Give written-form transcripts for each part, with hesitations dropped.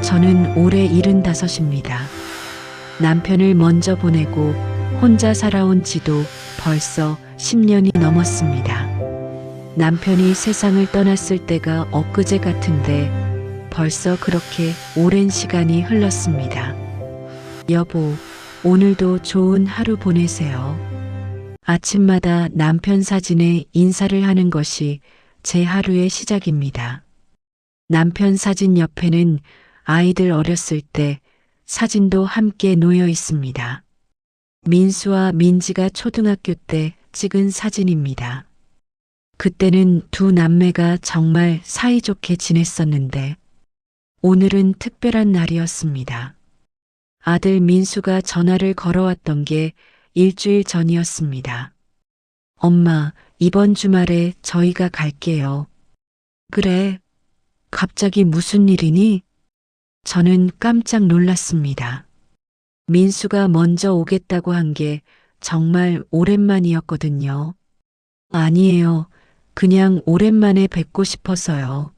저는 올해 75입니다. 남편을 먼저 보내고 혼자 살아온 지도 벌써 10년이 넘었습니다. 남편이 세상을 떠났을 때가 엊그제 같은데 벌써 그렇게 오랜 시간이 흘렀습니다. 여보, 오늘도 좋은 하루 보내세요. 아침마다 남편 사진에 인사를 하는 것이 제 하루의 시작입니다. 남편 사진 옆에는 아이들 어렸을 때 사진도 함께 놓여 있습니다. 민수와 민지가 초등학교 때 찍은 사진입니다. 그때는 두 남매가 정말 사이좋게 지냈었는데 오늘은 특별한 날이었습니다. 아들 민수가 전화를 걸어왔던 게 일주일 전이었습니다. 엄마, 이번 주말에 저희가 갈게요. 그래, 갑자기 무슨 일이니? 저는 깜짝 놀랐습니다. 민수가 먼저 오겠다고 한 게 정말 오랜만이었거든요. 아니에요. 그냥 오랜만에 뵙고 싶어서요.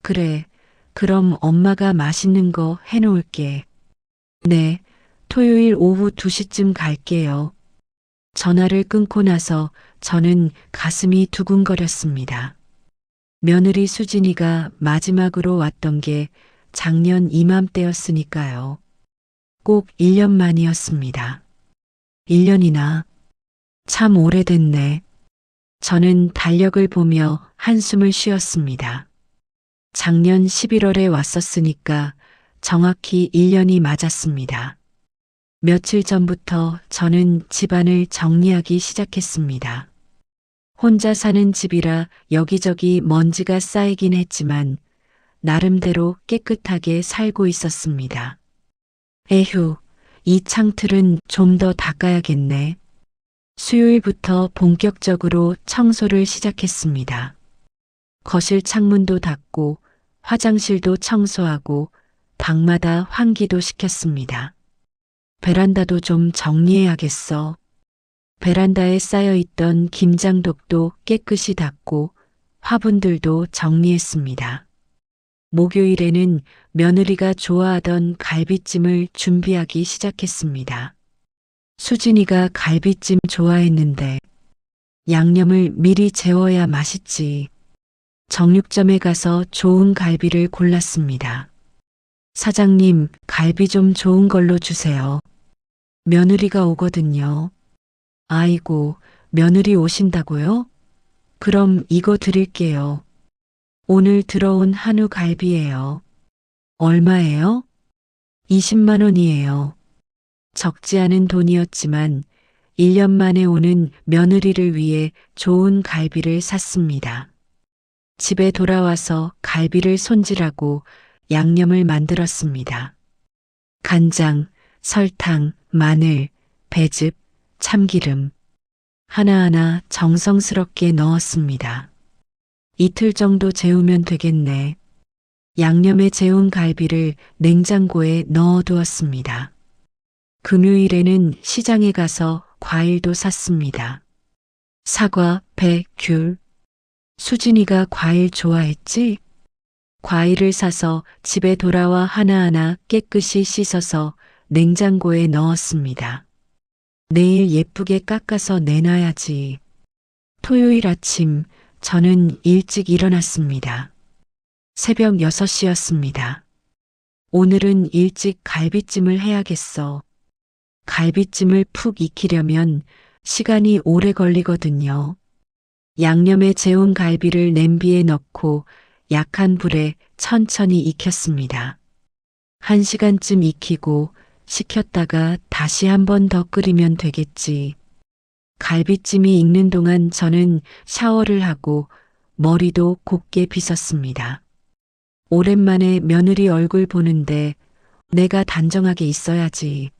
그래, 그럼 엄마가 맛있는 거 해놓을게. 네, 토요일 오후 2시쯤 갈게요. 전화를 끊고 나서 저는 가슴이 두근거렸습니다. 며느리 수진이가 마지막으로 왔던 게 작년 이맘때였으니까요. 꼭 1년 만이었습니다. 1년이나. 참 오래됐네. 저는 달력을 보며 한숨을 쉬었습니다. 작년 11월에 왔었으니까 정확히 1년이 맞았습니다. 며칠 전부터 저는 집안을 정리하기 시작했습니다. 혼자 사는 집이라 여기저기 먼지가 쌓이긴 했지만 나름대로 깨끗하게 살고 있었습니다. 에휴, 이 창틀은 좀 더 닦아야겠네. 수요일부터 본격적으로 청소를 시작했습니다. 거실 창문도 닫고 화장실도 청소하고 방마다 환기도 시켰습니다. 베란다도 좀 정리해야겠어. 베란다에 쌓여있던 김장독도 깨끗이 닦고 화분들도 정리했습니다. 목요일에는 며느리가 좋아하던 갈비찜을 준비하기 시작했습니다. 수진이가 갈비찜 좋아했는데 양념을 미리 재워야 맛있지. 정육점에 가서 좋은 갈비를 골랐습니다. 사장님, 갈비 좀 좋은 걸로 주세요. 며느리가 오거든요. 아이고, 며느리 오신다고요? 그럼 이거 드릴게요. 오늘 들어온 한우 갈비예요. 얼마예요? 20만 원이에요. 적지 않은 돈이었지만 1년 만에 오는 며느리를 위해 좋은 갈비를 샀습니다. 집에 돌아와서 갈비를 손질하고 양념을 만들었습니다. 간장, 설탕, 마늘, 배즙, 참기름 하나하나 정성스럽게 넣었습니다. 이틀 정도 재우면 되겠네. 양념에 재운 갈비를 냉장고에 넣어두었습니다. 금요일에는 시장에 가서 과일도 샀습니다. 사과, 배, 귤. 수진이가 과일 좋아했지? 과일을 사서 집에 돌아와 하나하나 깨끗이 씻어서 냉장고에 넣었습니다. 내일 예쁘게 깎아서 내놔야지. 토요일 아침 저는 일찍 일어났습니다. 새벽 6시였습니다. 오늘은 일찍 갈비찜을 해야겠어. 갈비찜을 푹 익히려면 시간이 오래 걸리거든요. 양념에 재운 갈비를 냄비에 넣고 약한 불에 천천히 익혔습니다. 1시간쯤 익히고 식혔다가 다시 한 번 더 끓이면 되겠지. 갈비찜이 익는 동안 저는 샤워를 하고 머리도 곱게 빗었습니다. 오랜만에 며느리 얼굴 보는데 내가 단정하게 있어야지.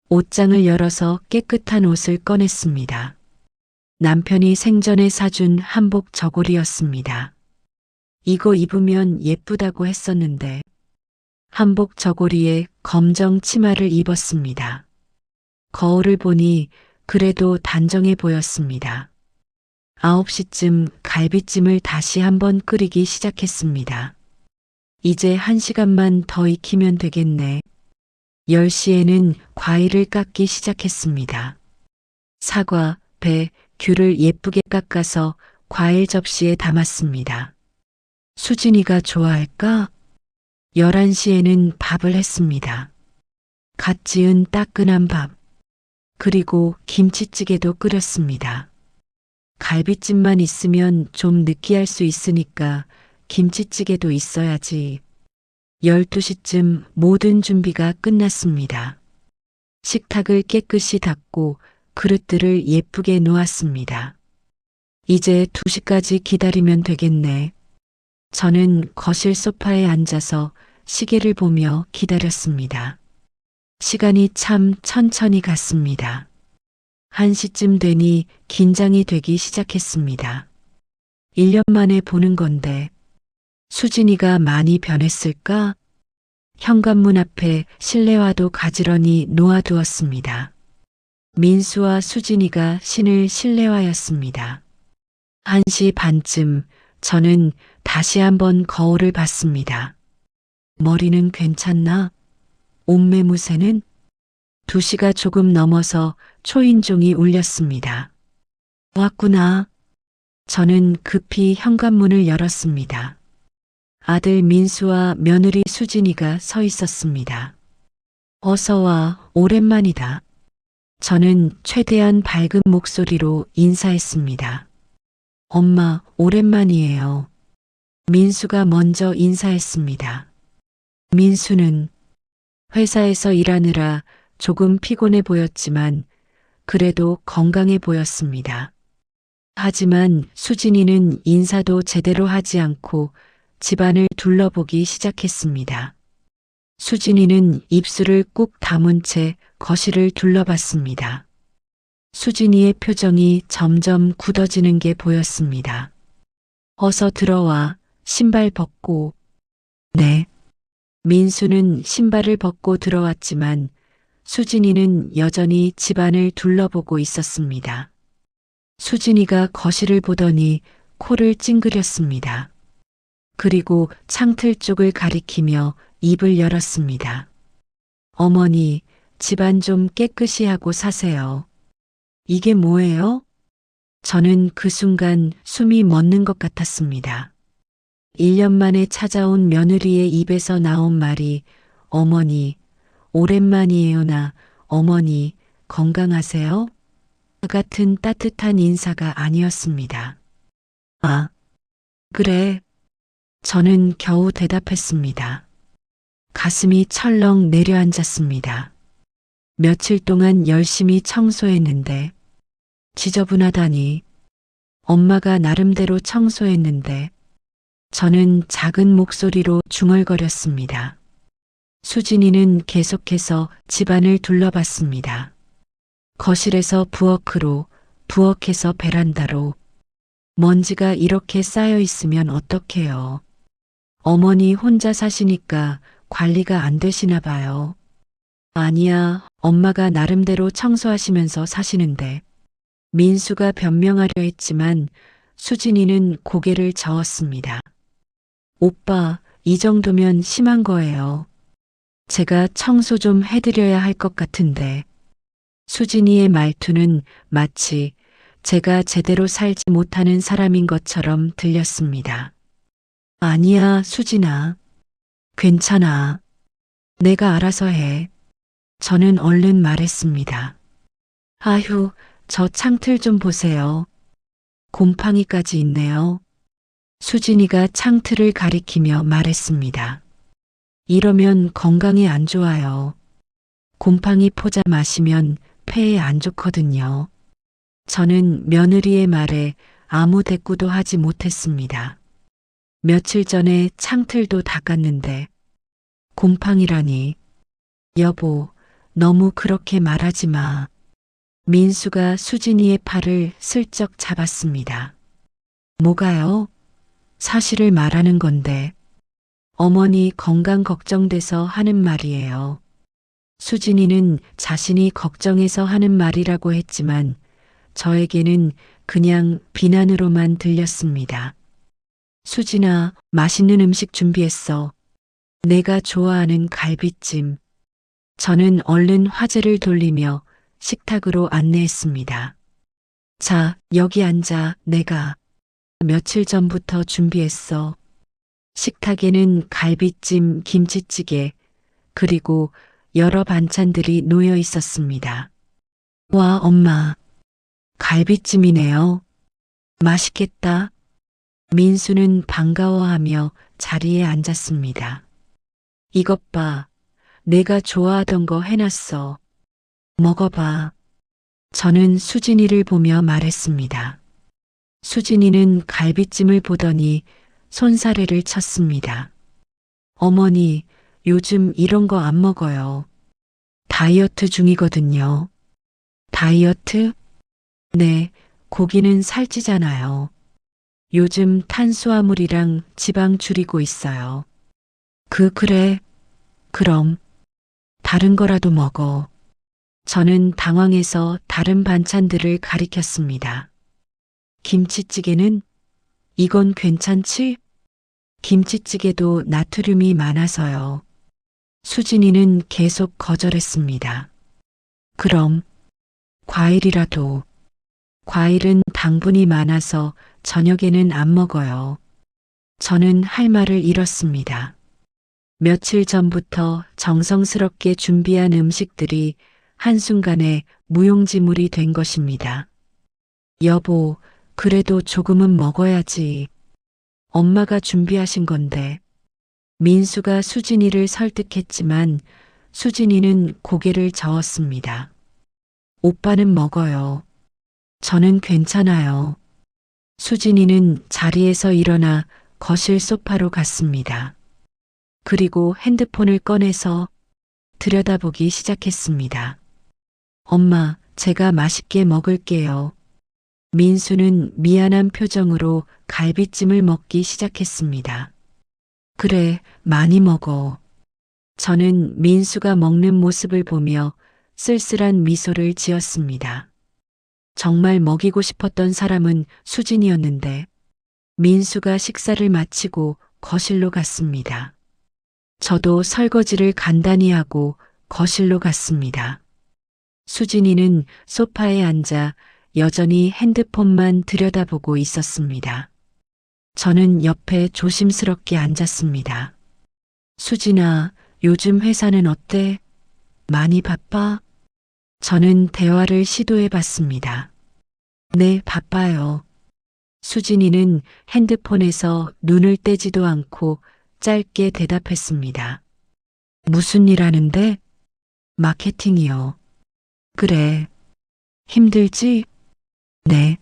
옷장을 열어서 깨끗한 옷을 꺼냈습니다. 남편이 생전에 사준 한복 저고리였습니다. 이거 입으면 예쁘다고 했었는데 한복 저고리에 검정 치마를 입었습니다. 거울을 보니 그래도 단정해 보였습니다. 9시쯤 갈비찜을 다시 한번 끓이기 시작했습니다. 이제 1시간만 더 익히면 되겠네. 10시에는 과일을 깎기 시작했습니다. 사과, 배, 귤을 예쁘게 깎아서 과일 접시에 담았습니다. 수진이가 좋아할까? 11시에는 밥을 했습니다. 갓 지은 따끈한 밥, 그리고 김치찌개도 끓였습니다. 갈비찜만 있으면 좀 느끼할 수 있으니까 김치찌개도 있어야지. 12시쯤 모든 준비가 끝났습니다. 식탁을 깨끗이 닦고 그릇들을 예쁘게 놓았습니다. 이제 2시까지 기다리면 되겠네. 저는 거실 소파에 앉아서 시계를 보며 기다렸습니다. 시간이 참 천천히 갔습니다. 1시쯤 되니 긴장이 되기 시작했습니다. 1년 만에 보는 건데 수진이가 많이 변했을까? 현관문 앞에 실내화도 가지런히 놓아두었습니다. 민수와 수진이가 신을 실내화였습니다. 1시 반쯤 저는 다시 한번 거울을 봤습니다. 머리는 괜찮나? 옷매무새는? 2시가 조금 넘어서 초인종이 울렸습니다. 왔구나. 저는 급히 현관문을 열었습니다. 아들 민수와 며느리 수진이가 서 있었습니다. 어서 와, 오랜만이다. 저는 최대한 밝은 목소리로 인사했습니다. 엄마, 오랜만이에요. 민수가 먼저 인사했습니다. 민수는 회사에서 일하느라 조금 피곤해 보였지만 그래도 건강해 보였습니다. 하지만 수진이는 인사도 제대로 하지 않고 집안을 둘러보기 시작했습니다. 수진이는 입술을 꾹 다문 채 거실을 둘러봤습니다. 수진이의 표정이 점점 굳어지는 게 보였습니다. 어서 들어와, 신발 벗고. 네. 민수는 신발을 벗고 들어왔지만 수진이는 여전히 집안을 둘러보고 있었습니다. 수진이가 거실을 보더니 코를 찡그렸습니다. 그리고 창틀 쪽을 가리키며 입을 열었습니다. 어머니, 집안 좀 깨끗이 하고 사세요. 이게 뭐예요? 저는 그 순간 숨이 멎는 것 같았습니다. 1년 만에 찾아온 며느리의 입에서 나온 말이 어머니, 오랜만이에요나 어머니, 건강하세요? 같은 따뜻한 인사가 아니었습니다. 아, 그래. 저는 겨우 대답했습니다. 가슴이 철렁 내려앉았습니다. 며칠 동안 열심히 청소했는데 지저분하다니. 엄마가 나름대로 청소했는데 저는 작은 목소리로 중얼거렸습니다. 수진이는 계속해서 집안을 둘러봤습니다. 거실에서 부엌으로, 부엌에서 베란다로. 먼지가 이렇게 쌓여 있으면 어떡해요. 어머니 혼자 사시니까 관리가 안 되시나 봐요. 아니야, 엄마가 나름대로 청소하시면서 사시는데. 민수가 변명하려 했지만 수진이는 고개를 저었습니다. 오빠, 이 정도면 심한 거예요. 제가 청소 좀 해드려야 할 것 같은데. 수진이의 말투는 마치 제가 제대로 살지 못하는 사람인 것처럼 들렸습니다. 아니야, 수진아. 괜찮아. 내가 알아서 해. 저는 얼른 말했습니다. 아휴, 저 창틀 좀 보세요. 곰팡이까지 있네요. 수진이가 창틀을 가리키며 말했습니다. 이러면 건강에 안 좋아요. 곰팡이 포자 마시면 폐에 안 좋거든요. 저는 며느리의 말에 아무 대꾸도 하지 못했습니다. 며칠 전에 창틀도 닦았는데 곰팡이라니. 여보, 너무 그렇게 말하지 마. 민수가 수진이의 팔을 슬쩍 잡았습니다. 뭐가요? 사실을 말하는 건데. 어머니 건강 걱정돼서 하는 말이에요. 수진이는 자신이 걱정해서 하는 말이라고 했지만 저에게는 그냥 비난으로만 들렸습니다. 수진아, 맛있는 음식 준비했어. 내가 좋아하는 갈비찜. 저는 얼른 화제를 돌리며 식탁으로 안내했습니다. 자, 여기 앉아. 내가 며칠 전부터 준비했어. 식탁에는 갈비찜, 김치찌개, 그리고 여러 반찬들이 놓여 있었습니다. 와, 엄마. 갈비찜이네요. 맛있겠다. 민수는 반가워하며 자리에 앉았습니다. 이것 봐. 내가 좋아하던 거 해놨어. 먹어봐. 저는 수진이를 보며 말했습니다. 수진이는 갈비찜을 보더니 손사래를 쳤습니다. 어머니, 요즘 이런 거 안 먹어요. 다이어트 중이거든요. 다이어트? 네, 고기는 살찌잖아요. 요즘 탄수화물이랑 지방 줄이고 있어요. 그래. 그럼 다른 거라도 먹어. 저는 당황해서 다른 반찬들을 가리켰습니다. 김치찌개는? 이건 괜찮지? 김치찌개도 나트륨이 많아서요. 수진이는 계속 거절했습니다. 그럼 과일이라도. 과일은 당분이 많아서 저녁에는 안 먹어요. 저는 할 말을 잃었습니다. 며칠 전부터 정성스럽게 준비한 음식들이 한순간에 무용지물이 된 것입니다. 여보, 그래도 조금은 먹어야지. 엄마가 준비하신 건데. 민수가 수진이를 설득했지만 수진이는 고개를 저었습니다. 오빠는 먹어요. 저는 괜찮아요. 수진이는 자리에서 일어나 거실 소파로 갔습니다. 그리고 핸드폰을 꺼내서 들여다보기 시작했습니다. 엄마, 제가 맛있게 먹을게요. 민수는 미안한 표정으로 갈비찜을 먹기 시작했습니다. 그래, 많이 먹어. 저는 민수가 먹는 모습을 보며 쓸쓸한 미소를 지었습니다. 정말 먹이고 싶었던 사람은 수진이었는데 민수가 식사를 마치고 거실로 갔습니다. 저도 설거지를 간단히 하고 거실로 갔습니다. 수진이는 소파에 앉아 여전히 핸드폰만 들여다보고 있었습니다. 저는 옆에 조심스럽게 앉았습니다. 수진아, 요즘 회사는 어때? 많이 바빠? 저는 대화를 시도해 봤습니다. 네, 바빠요. 수진이는 핸드폰에서 눈을 떼지도 않고 짧게 대답했습니다. 무슨 일 하는데? 마케팅이요. 그래. 힘들지? 네.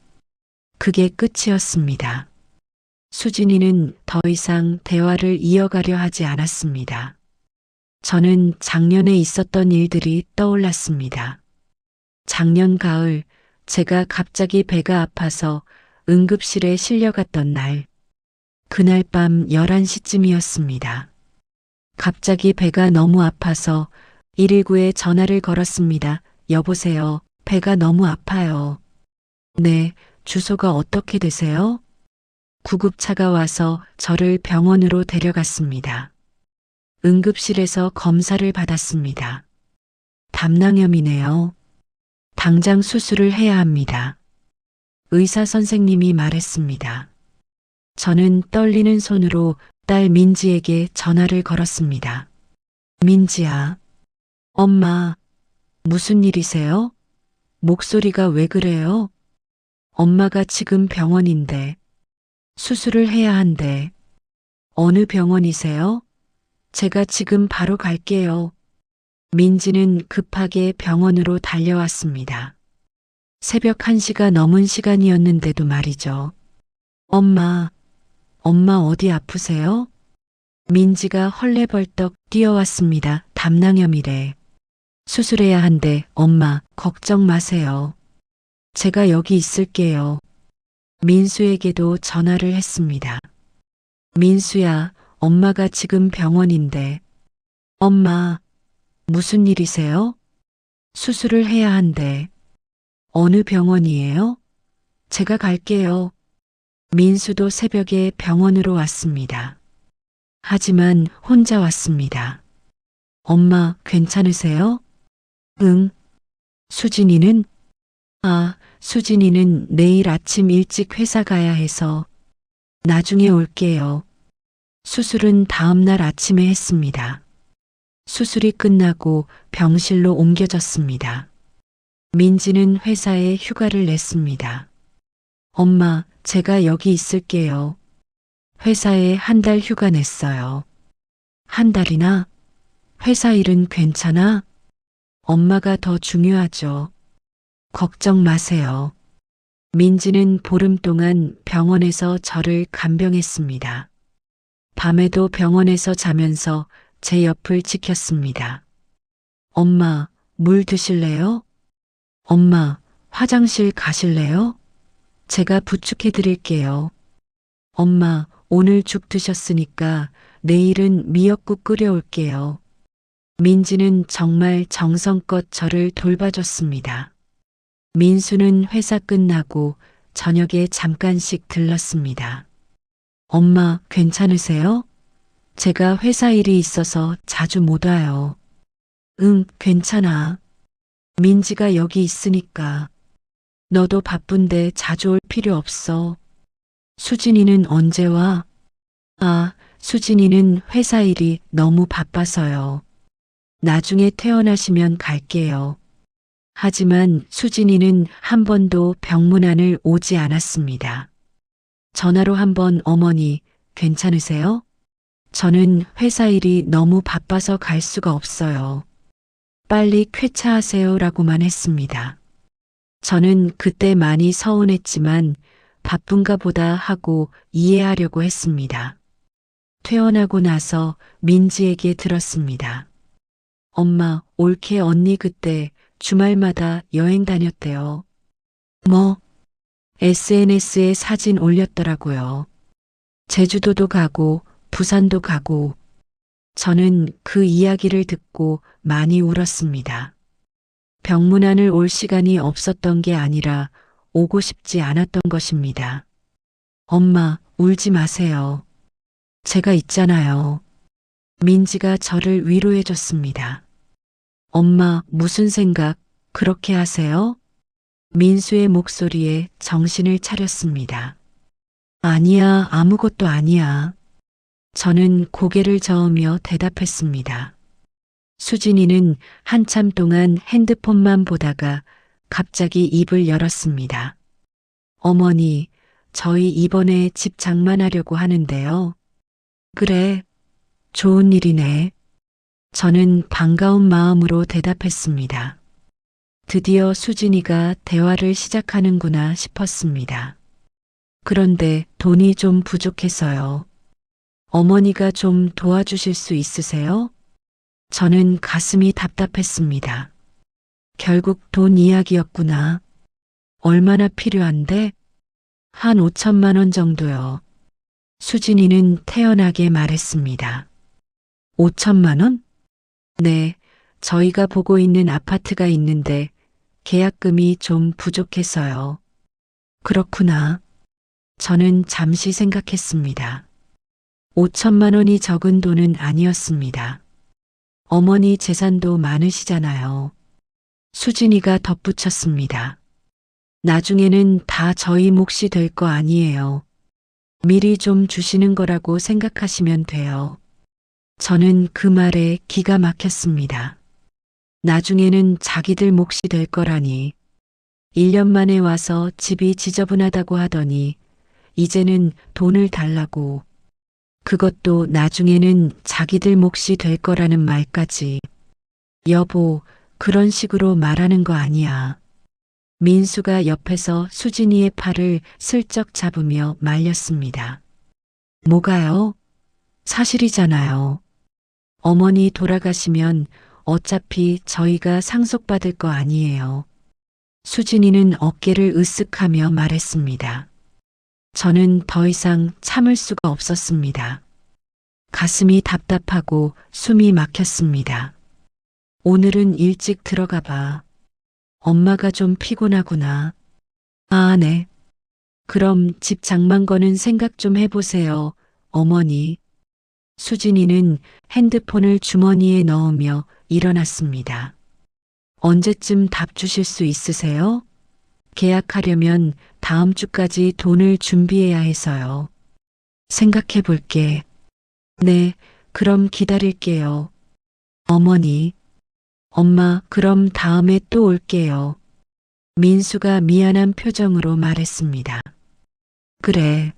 그게 끝이었습니다. 수진이는 더 이상 대화를 이어가려 하지 않았습니다. 저는 작년에 있었던 일들이 떠올랐습니다. 작년 가을 제가 갑자기 배가 아파서 응급실에 실려갔던 날, 그날 밤 11시쯤이었습니다. 갑자기 배가 너무 아파서 119에 전화를 걸었습니다. 여보세요. 배가 너무 아파요. 네, 주소가 어떻게 되세요? 구급차가 와서 저를 병원으로 데려갔습니다. 응급실에서 검사를 받았습니다. 담낭염이네요. 당장 수술을 해야 합니다. 의사 선생님이 말했습니다. 저는 떨리는 손으로 딸 민지에게 전화를 걸었습니다. 민지야. 엄마, 무슨 일이세요? 목소리가 왜 그래요? 엄마가 지금 병원인데 수술을 해야 한대. 어느 병원이세요? 제가 지금 바로 갈게요. 민지는 급하게 병원으로 달려왔습니다. 새벽 1시가 넘은 시간이었는데도 말이죠. 엄마 어디 아프세요? 민지가 헐레벌떡 뛰어왔습니다. 담낭염이래. 수술해야 한대. 엄마, 걱정 마세요. 제가 여기 있을게요. 민수에게도 전화를 했습니다. 민수야, 엄마가 지금 병원인데. 엄마, 무슨 일이세요? 수술을 해야 한대. 어느 병원이에요? 제가 갈게요. 민수도 새벽에 병원으로 왔습니다. 하지만 혼자 왔습니다. 엄마, 괜찮으세요? 응. 수진이는? 수진이는 내일 아침 일찍 회사 가야 해서 나중에 올게요. 수술은 다음날 아침에 했습니다. 수술이 끝나고 병실로 옮겨졌습니다. 민지는 회사에 휴가를 냈습니다. 엄마, 제가 여기 있을게요. 회사에 한 달 휴가 냈어요. 한 달이나? 회사 일은 괜찮아? 엄마가 더 중요하죠. 걱정 마세요. 민지는 보름 동안 병원에서 저를 간병했습니다. 밤에도 병원에서 자면서 제 옆을 지켰습니다. 엄마, 물 드실래요? 엄마, 화장실 가실래요? 제가 부축해 드릴게요. 엄마, 오늘 죽 드셨으니까 내일은 미역국 끓여올게요. 민지는 정말 정성껏 저를 돌봐줬습니다. 민수는 회사 끝나고 저녁에 잠깐씩 들렀습니다. 엄마, 괜찮으세요? 제가 회사 일이 있어서 자주 못 와요. 응, 괜찮아. 민지가 여기 있으니까. 너도 바쁜데 자주 올 필요 없어. 수진이는 언제 와? 수진이는 회사 일이 너무 바빠서요. 나중에 퇴원하시면 갈게요. 하지만 수진이는 한 번도 병문안을 오지 않았습니다. 전화로 한 번 어머니, 괜찮으세요? 저는 회사 일이 너무 바빠서 갈 수가 없어요. 빨리 쾌차하세요라고만 했습니다. 저는 그때 많이 서운했지만 바쁜가 보다 하고 이해하려고 했습니다. 퇴원하고 나서 민지에게 들었습니다. 엄마, 올케 언니 그때 주말마다 여행 다녔대요. 뭐? SNS에 사진 올렸더라고요. 제주도도 가고 부산도 가고. 저는 그 이야기를 듣고 많이 울었습니다. 병문안을 올 시간이 없었던 게 아니라 오고 싶지 않았던 것입니다. 엄마, 울지 마세요. 제가 있잖아요. 민지가 저를 위로해 줬습니다. 엄마, 무슨 생각 그렇게 하세요? 민수의 목소리에 정신을 차렸습니다. 아니야, 아무것도 아니야. 저는 고개를 저으며 대답했습니다. 수진이는 한참 동안 핸드폰만 보다가 갑자기 입을 열었습니다. 어머니, 저희 이번에 집 장만하려고 하는데요. 그래, 좋은 일이네. 저는 반가운 마음으로 대답했습니다. 드디어 수진이가 대화를 시작하는구나 싶었습니다. 그런데 돈이 좀 부족해서요. 어머니가 좀 도와주실 수 있으세요? 저는 가슴이 답답했습니다. 결국 돈 이야기였구나. 얼마나 필요한데? 한 5천만 원 정도요. 수진이는 태연하게 말했습니다. 5천만 원? 네, 저희가 보고 있는 아파트가 있는데 계약금이 좀 부족해서요. 그렇구나. 저는 잠시 생각했습니다. 5천만 원이 적은 돈은 아니었습니다. 어머니 재산도 많으시잖아요. 수진이가 덧붙였습니다. 나중에는 다 저희 몫이 될 거 아니에요. 미리 좀 주시는 거라고 생각하시면 돼요. 저는 그 말에 기가 막혔습니다. 나중에는 자기들 몫이 될 거라니. 1년 만에 와서 집이 지저분하다고 하더니 이제는 돈을 달라고. 그것도 나중에는 자기들 몫이 될 거라는 말까지. 여보, 그런 식으로 말하는 거 아니야. 민수가 옆에서 수진이의 팔을 슬쩍 잡으며 말렸습니다. 뭐가요? 사실이잖아요. 어머니 돌아가시면 어차피 저희가 상속받을 거 아니에요. 수진이는 어깨를 으쓱하며 말했습니다. 저는 더 이상 참을 수가 없었습니다. 가슴이 답답하고 숨이 막혔습니다. 오늘은 일찍 들어가 봐. 엄마가 좀 피곤하구나. 네. 그럼 집 장만 거는 생각 좀 해보세요, 어머니. 수진이는 핸드폰을 주머니에 넣으며 일어났습니다. 언제쯤 답 주실 수 있으세요? 계약하려면 다음 주까지 돈을 준비해야 해서요. 생각해 볼게. 네, 그럼 기다릴게요. 어머니, 엄마, 그럼 다음에 또 올게요. 민수가 미안한 표정으로 말했습니다. 그래.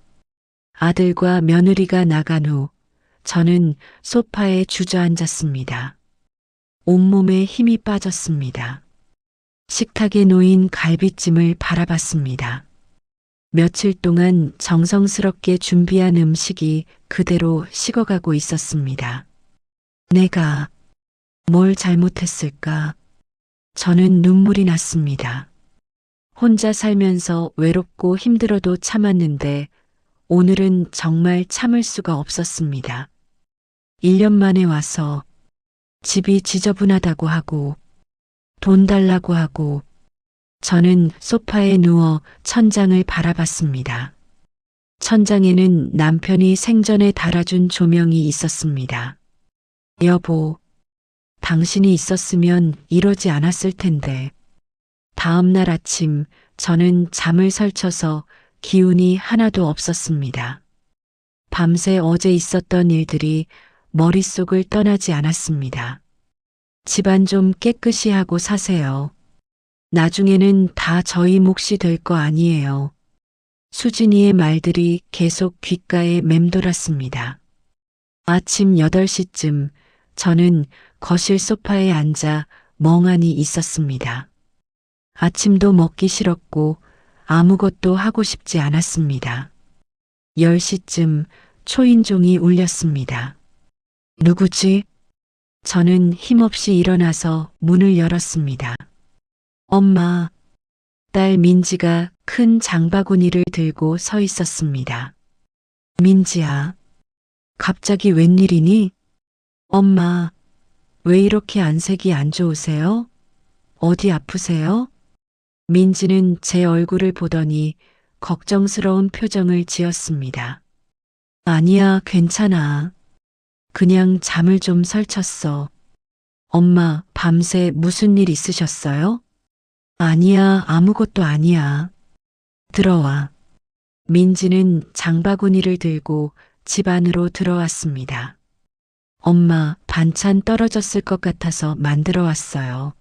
아들과 며느리가 나간 후 저는 소파에 주저앉았습니다. 온몸에 힘이 빠졌습니다. 식탁에 놓인 갈비찜을 바라봤습니다. 며칠 동안 정성스럽게 준비한 음식이 그대로 식어가고 있었습니다. 내가 뭘 잘못했을까? 저는 눈물이 났습니다. 혼자 살면서 외롭고 힘들어도 참았는데 오늘은 정말 참을 수가 없었습니다. 1년 만에 와서 집이 지저분하다고 하고 돈 달라고 하고 저는 소파에 누워 천장을 바라봤습니다. 천장에는 남편이 생전에 달아준 조명이 있었습니다. 여보, 당신이 있었으면 이러지 않았을 텐데. 다음 날 아침 저는 잠을 설쳐서 기운이 하나도 없었습니다. 밤새 어제 있었던 일들이 머릿속을 떠나지 않았습니다. 집안 좀 깨끗이 하고 사세요. 나중에는 다 저희 몫이 될 거 아니에요. 수진이의 말들이 계속 귓가에 맴돌았습니다. 아침 8시쯤 저는 거실 소파에 앉아 멍하니 있었습니다. 아침도 먹기 싫었고 아무것도 하고 싶지 않았습니다. 10시쯤 초인종이 울렸습니다. 누구지? 저는 힘없이 일어나서 문을 열었습니다. 엄마, 딸 민지가 큰 장바구니를 들고 서 있었습니다. 민지야, 갑자기 웬일이니? 엄마, 왜 이렇게 안색이 안 좋으세요? 어디 아프세요? 민지는 제 얼굴을 보더니 걱정스러운 표정을 지었습니다. 아니야, 괜찮아. 그냥 잠을 좀 설쳤어. 엄마, 밤새 무슨 일 있으셨어요? 아니야, 아무것도 아니야. 들어와. 민지는 장바구니를 들고 집 안으로 들어왔습니다. 엄마, 반찬 떨어졌을 것 같아서 만들어 왔어요.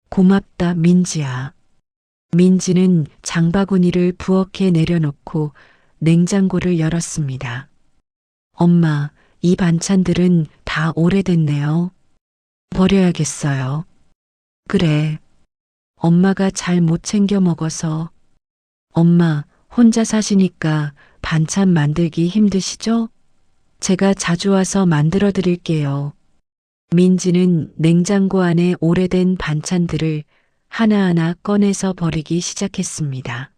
고맙다, 민지야. 민지는 장바구니를 부엌에 내려놓고 냉장고를 열었습니다. 엄마, 이 반찬들은 다 오래됐네요. 버려야겠어요. 그래. 엄마가 잘 못 챙겨 먹어서. 엄마, 혼자 사시니까 반찬 만들기 힘드시죠? 제가 자주 와서 만들어 드릴게요. 민지는 냉장고 안에 오래된 반찬들을 하나하나 꺼내서 버리기 시작했습니다.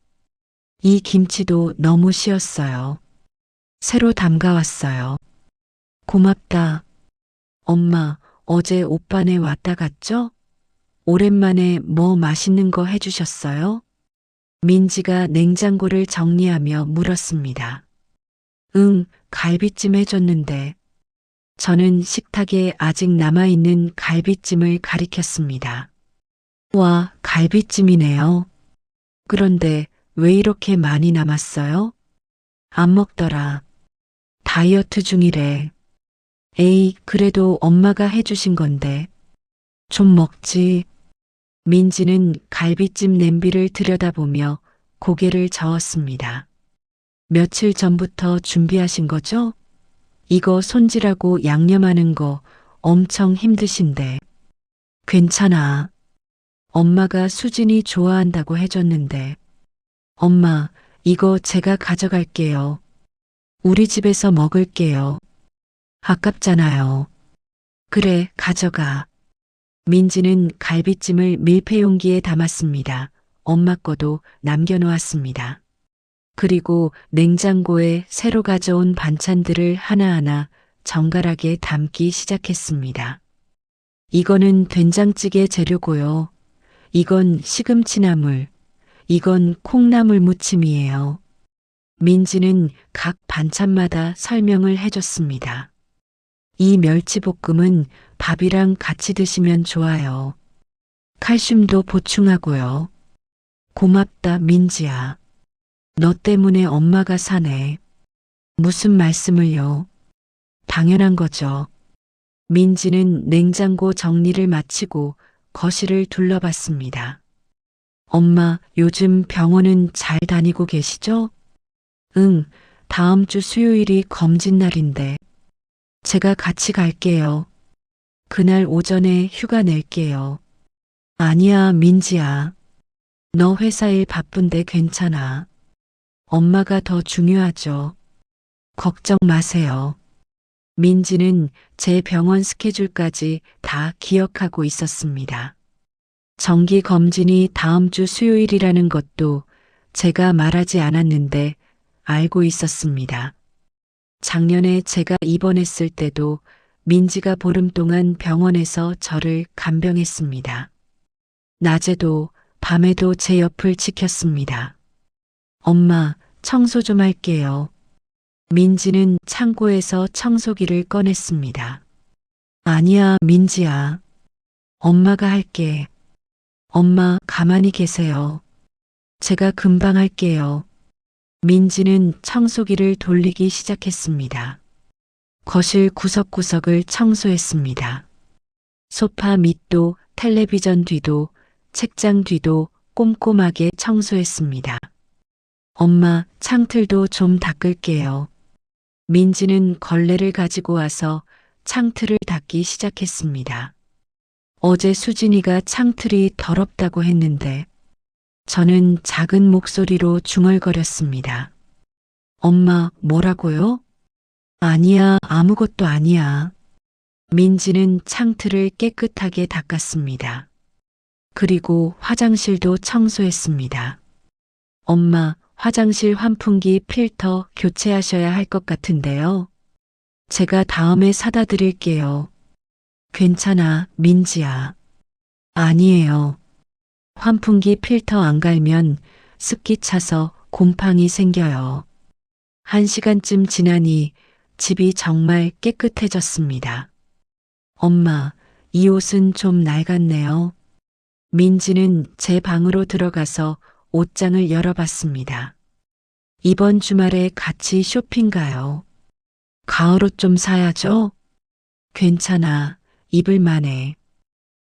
이 김치도 너무 쉬었어요. 새로 담가왔어요. 고맙다. 엄마, 어제 오빠네 왔다 갔죠? 오랜만에 뭐 맛있는 거 해주셨어요? 민지가 냉장고를 정리하며 물었습니다. 응, 갈비찜 해줬는데. 저는 식탁에 아직 남아있는 갈비찜을 가리켰습니다. 와, 갈비찜이네요. 그런데 왜 이렇게 많이 남았어요? 안 먹더라. 다이어트 중이래. 에이, 그래도 엄마가 해주신 건데. 좀 먹지. 민지는 갈비찜 냄비를 들여다보며 고개를 저었습니다. 며칠 전부터 준비하신 거죠? 이거 손질하고 양념하는 거 엄청 힘드신데. 괜찮아. 엄마가 수진이 좋아한다고 해줬는데. 엄마, 이거 제가 가져갈게요. 우리 집에서 먹을게요. 아깝잖아요. 그래, 가져가. 민지는 갈비찜을 밀폐용기에 담았습니다. 엄마 거도 남겨놓았습니다. 그리고 냉장고에 새로 가져온 반찬들을 하나하나 정갈하게 담기 시작했습니다. 이거는 된장찌개 재료고요. 이건 시금치나물, 이건 콩나물 무침이에요. 민지는 각 반찬마다 설명을 해줬습니다. 이 멸치볶음은 밥이랑 같이 드시면 좋아요. 칼슘도 보충하고요. 고맙다, 민지야. 너 때문에 엄마가 사네. 무슨 말씀을요? 당연한 거죠. 민지는 냉장고 정리를 마치고 거실을 둘러봤습니다. 엄마, 요즘 병원은 잘 다니고 계시죠? 응, 다음 주 수요일이 검진 날인데. 제가 같이 갈게요. 그날 오전에 휴가 낼게요. 아니야, 민지야. 너 회사 일 바쁜데 괜찮아. 엄마가 더 중요하죠. 걱정 마세요. 민지는 제 병원 스케줄까지 다 기억하고 있었습니다. 정기 검진이 다음 주 수요일이라는 것도 제가 말하지 않았는데 알고 있었습니다. 작년에 제가 입원했을 때도 민지가 보름 동안 병원에서 저를 간병했습니다. 낮에도 밤에도 제 옆을 지켰습니다. 엄마, 청소 좀 할게요. 민지는 창고에서 청소기를 꺼냈습니다. 아니야, 민지야. 엄마가 할게. 엄마, 가만히 계세요. 제가 금방 할게요. 민지는 청소기를 돌리기 시작했습니다. 거실 구석구석을 청소했습니다. 소파 밑도, 텔레비전 뒤도, 책장 뒤도 꼼꼼하게 청소했습니다. 엄마, 창틀도 좀 닦을게요. 민지는 걸레를 가지고 와서 창틀을 닦기 시작했습니다. 어제 수진이가 창틀이 더럽다고 했는데 저는 작은 목소리로 중얼거렸습니다. 엄마, 뭐라고요? 아니야, 아무것도 아니야. 민지는 창틀을 깨끗하게 닦았습니다. 그리고 화장실도 청소했습니다. 엄마, 화장실 환풍기 필터 교체하셔야 할 것 같은데요. 제가 다음에 사다 드릴게요. 괜찮아, 민지야. 아니에요. 환풍기 필터 안 갈면 습기 차서 곰팡이 생겨요. 1시간쯤 지나니 집이 정말 깨끗해졌습니다. 엄마, 이 옷은 좀 낡았네요. 민지는 제 방으로 들어가서 옷장을 열어봤습니다. 이번 주말에 같이 쇼핑 가요. 가을옷 좀 사야죠? 괜찮아, 입을 만해.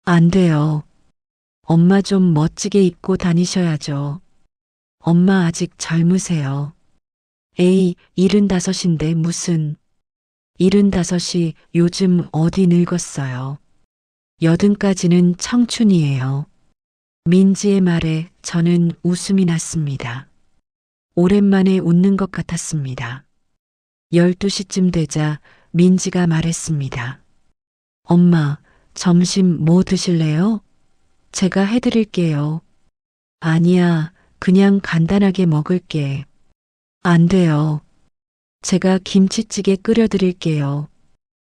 안 돼요. 엄마 좀 멋지게 입고 다니셔야죠. 엄마 아직 젊으세요. 에이, 75인데 무슨. 75이 요즘 어디 늙었어요. 80까지는 청춘이에요. 민지의 말에 저는 웃음이 났습니다. 오랜만에 웃는 것 같았습니다. 12시쯤 되자 민지가 말했습니다. 엄마, 점심 뭐 드실래요? 제가 해드릴게요. 아니야, 그냥 간단하게 먹을게. 안 돼요. 제가 김치찌개 끓여드릴게요.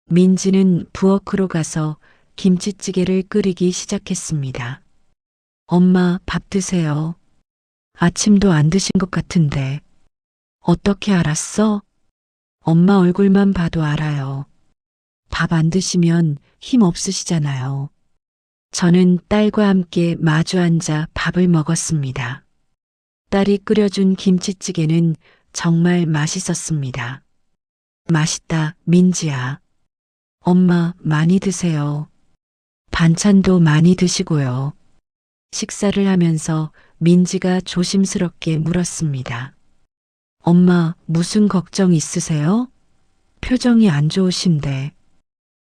민지는 부엌으로 가서 김치찌개를 끓이기 시작했습니다. 엄마, 밥 드세요. 아침도 안 드신 것 같은데. 어떻게 알았어? 엄마 얼굴만 봐도 알아요. 밥 안 드시면 힘 없으시잖아요. 저는 딸과 함께 마주 앉아 밥을 먹었습니다. 딸이 끓여준 김치찌개는 정말 맛있었습니다. 맛있다, 민지야. 엄마, 많이 드세요. 반찬도 많이 드시고요. 식사를 하면서 민지가 조심스럽게 물었습니다. 엄마, 무슨 걱정 있으세요? 표정이 안 좋으신데.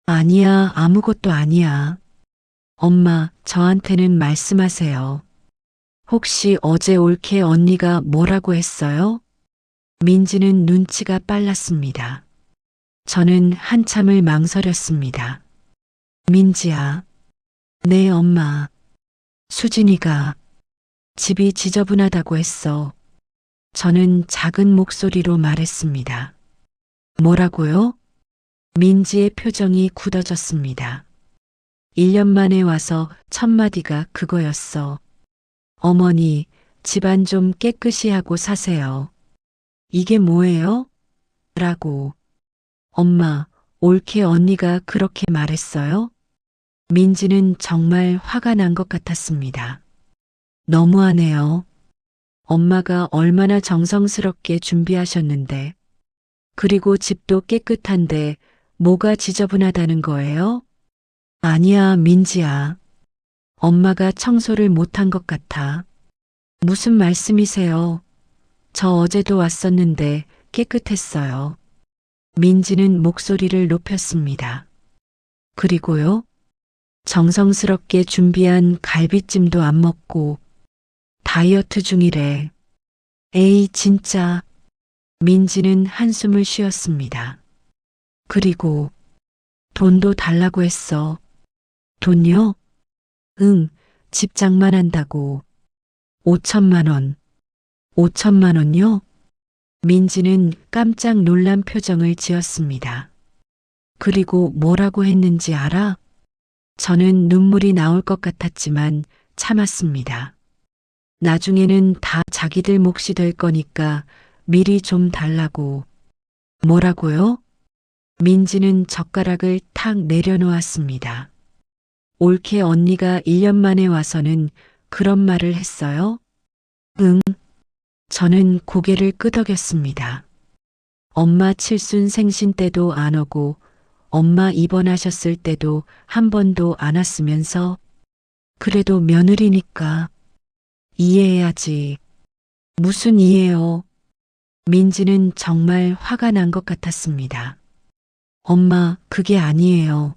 아니야, 아무것도 아니야. 엄마, 저한테는 말씀하세요. 혹시 어제 올케 언니가 뭐라고 했어요? 민지는 눈치가 빨랐습니다. 저는 한참을 망설였습니다. 민지야. 네, 엄마. 수진이가 집이 지저분하다고 했어. 저는 작은 목소리로 말했습니다. 뭐라고요? 민지의 표정이 굳어졌습니다. 1년 만에 와서 첫 마디가 그거였어. 어머니, 집안 좀 깨끗이 하고 사세요. 이게 뭐예요? 라고. 엄마, 옳게 언니가 그렇게 말했어요? 민지는 정말 화가 난 것 같았습니다. 너무하네요. 엄마가 얼마나 정성스럽게 준비하셨는데, 그리고 집도 깨끗한데 뭐가 지저분하다는 거예요? 아니야, 민지야. 엄마가 청소를 못한 것 같아. 무슨 말씀이세요? 저 어제도 왔었는데 깨끗했어요. 민지는 목소리를 높였습니다. 그리고요? 정성스럽게 준비한 갈비찜도 안 먹고 다이어트 중이래. 에이, 진짜. 민지는 한숨을 쉬었습니다. 그리고 돈도 달라고 했어. 돈요? 응, 집 장만한다고. 5천만 원. 5천만 원요? 민지는 깜짝 놀란 표정을 지었습니다. 그리고 뭐라고 했는지 알아? 저는 눈물이 나올 것 같았지만 참았습니다. 나중에는 다 자기들 몫이 될 거니까 미리 좀 달라고. 뭐라고요? 민지는 젓가락을 탁 내려놓았습니다. 옳게 언니가 1년 만에 와서는 그런 말을 했어요? 응. 저는 고개를 끄덕였습니다. 엄마 칠순 생신 때도 안 오고 엄마 입원하셨을 때도 한 번도 안 왔으면서 그래도 며느리니까 이해해야지. 무슨 이해요? 민지는 정말 화가 난 것 같았습니다. 엄마, 그게 아니에요.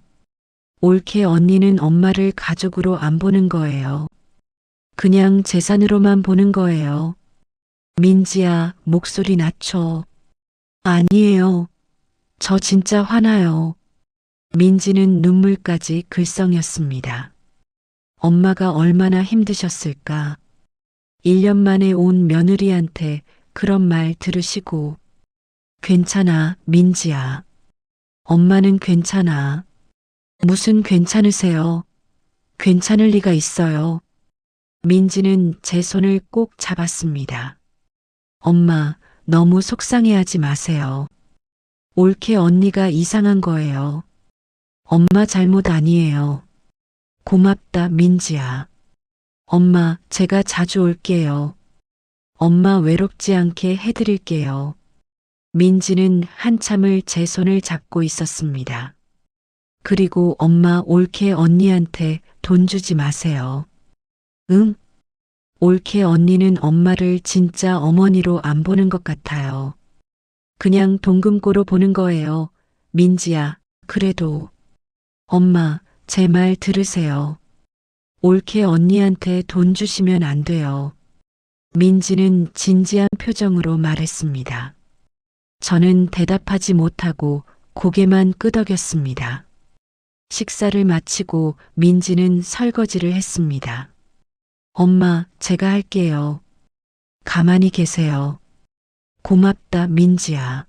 옳게 언니는 엄마를 가족으로 안 보는 거예요. 그냥 재산으로만 보는 거예요. 민지야, 목소리 낮춰. 아니에요. 저 진짜 화나요. 민지는 눈물까지 글썽였습니다. 엄마가 얼마나 힘드셨을까. 1년 만에 온 며느리한테 그런 말 들으시고. 괜찮아, 민지야. 엄마는 괜찮아. 무슨 괜찮으세요? 괜찮을 리가 있어요. 민지는 제 손을 꼭 잡았습니다. 엄마, 너무 속상해하지 마세요. 옳게 언니가 이상한 거예요. 엄마 잘못 아니에요. 고맙다, 민지야. 엄마, 제가 자주 올게요. 엄마 외롭지 않게 해드릴게요. 민지는 한참을 제 손을 잡고 있었습니다. 그리고 엄마 옳게 언니한테 돈 주지 마세요. 응? 옳게 언니는 엄마를 진짜 어머니로 안 보는 것 같아요. 그냥 동금고로 보는 거예요. 민지야, 그래도. 엄마, 제 말 들으세요. 옳게 언니한테 돈 주시면 안 돼요. 민지는 진지한 표정으로 말했습니다. 저는 대답하지 못하고 고개만 끄덕였습니다. 식사를 마치고 민지는 설거지를 했습니다. 엄마, 제가 할게요. 가만히 계세요. 고맙다, 민지야.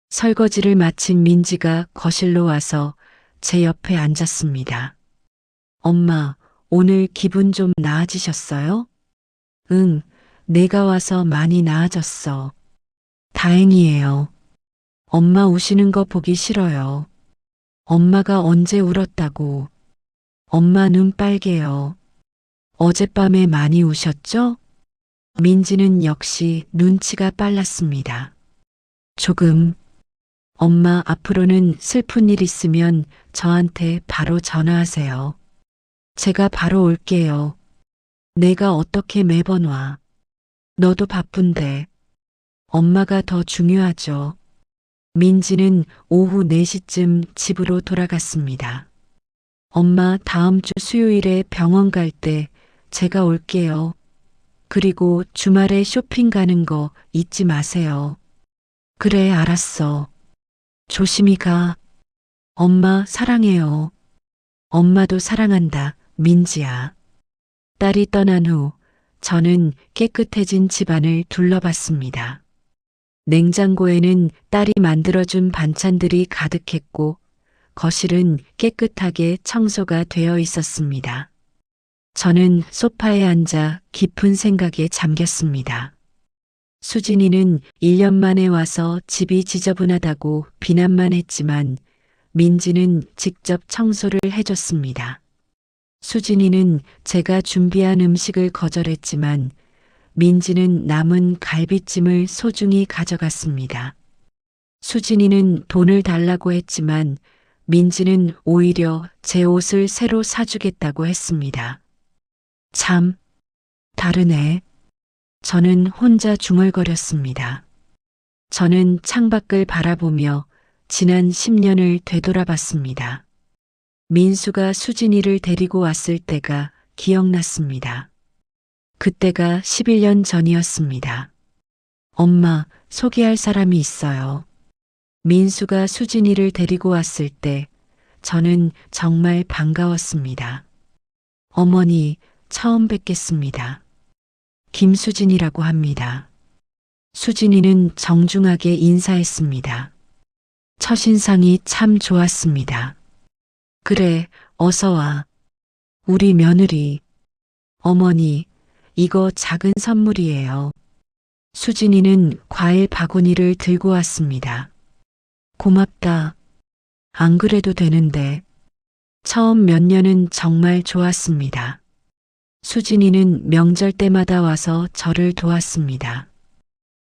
설거지를 마친 민지가 거실로 와서 제 옆에 앉았습니다. 엄마, 오늘 기분 좀 나아지셨어요? 응, 내가 와서 많이 나아졌어. 다행이에요. 엄마 우시는 거 보기 싫어요. 엄마가 언제 울었다고. 엄마 눈 빨개요. 어젯밤에 많이 우셨죠? 민지는 역시 눈치가 빨랐습니다. 조금. 엄마 앞으로는 슬픈 일 있으면 저한테 바로 전화하세요. 제가 바로 올게요. 내가 어떻게 매번 와. 너도 바쁜데. 엄마가 더 중요하죠. 민지는 오후 4시쯤 집으로 돌아갔습니다. 엄마 다음 주 수요일에 병원 갈 때 제가 올게요. 그리고 주말에 쇼핑 가는 거 잊지 마세요. 그래, 알았어. 조심히 가. 엄마 사랑해요. 엄마도 사랑한다, 민지야. 딸이 떠난 후 저는 깨끗해진 집안을 둘러봤습니다. 냉장고에는 딸이 만들어준 반찬들이 가득했고 거실은 깨끗하게 청소가 되어 있었습니다. 저는 소파에 앉아 깊은 생각에 잠겼습니다. 수진이는 1년 만에 와서 집이 지저분하다고 비난만 했지만 민지는 직접 청소를 해줬습니다. 수진이는 제가 준비한 음식을 거절했지만 민지는 남은 갈비찜을 소중히 가져갔습니다. 수진이는 돈을 달라고 했지만 민지는 오히려 제 옷을 새로 사주겠다고 했습니다. 참, 다르네. 저는 혼자 중얼거렸습니다. 저는 창밖을 바라보며 지난 10년을 되돌아봤습니다. 민수가 수진이를 데리고 왔을 때가 기억났습니다. 그때가 11년 전이었습니다. 엄마, 소개할 사람이 있어요. 민수가 수진이를 데리고 왔을 때 저는 정말 반가웠습니다. 어머니, 처음 뵙겠습니다. 김수진이라고 합니다. 수진이는 정중하게 인사했습니다. 첫인상이 참 좋았습니다. 그래, 어서 와. 우리 며느리. 어머니, 이거 작은 선물이에요. 수진이는 과일 바구니를 들고 왔습니다. 고맙다. 안 그래도 되는데. 처음 몇 년은 정말 좋았습니다. 수진이는 명절 때마다 와서 저를 도왔습니다.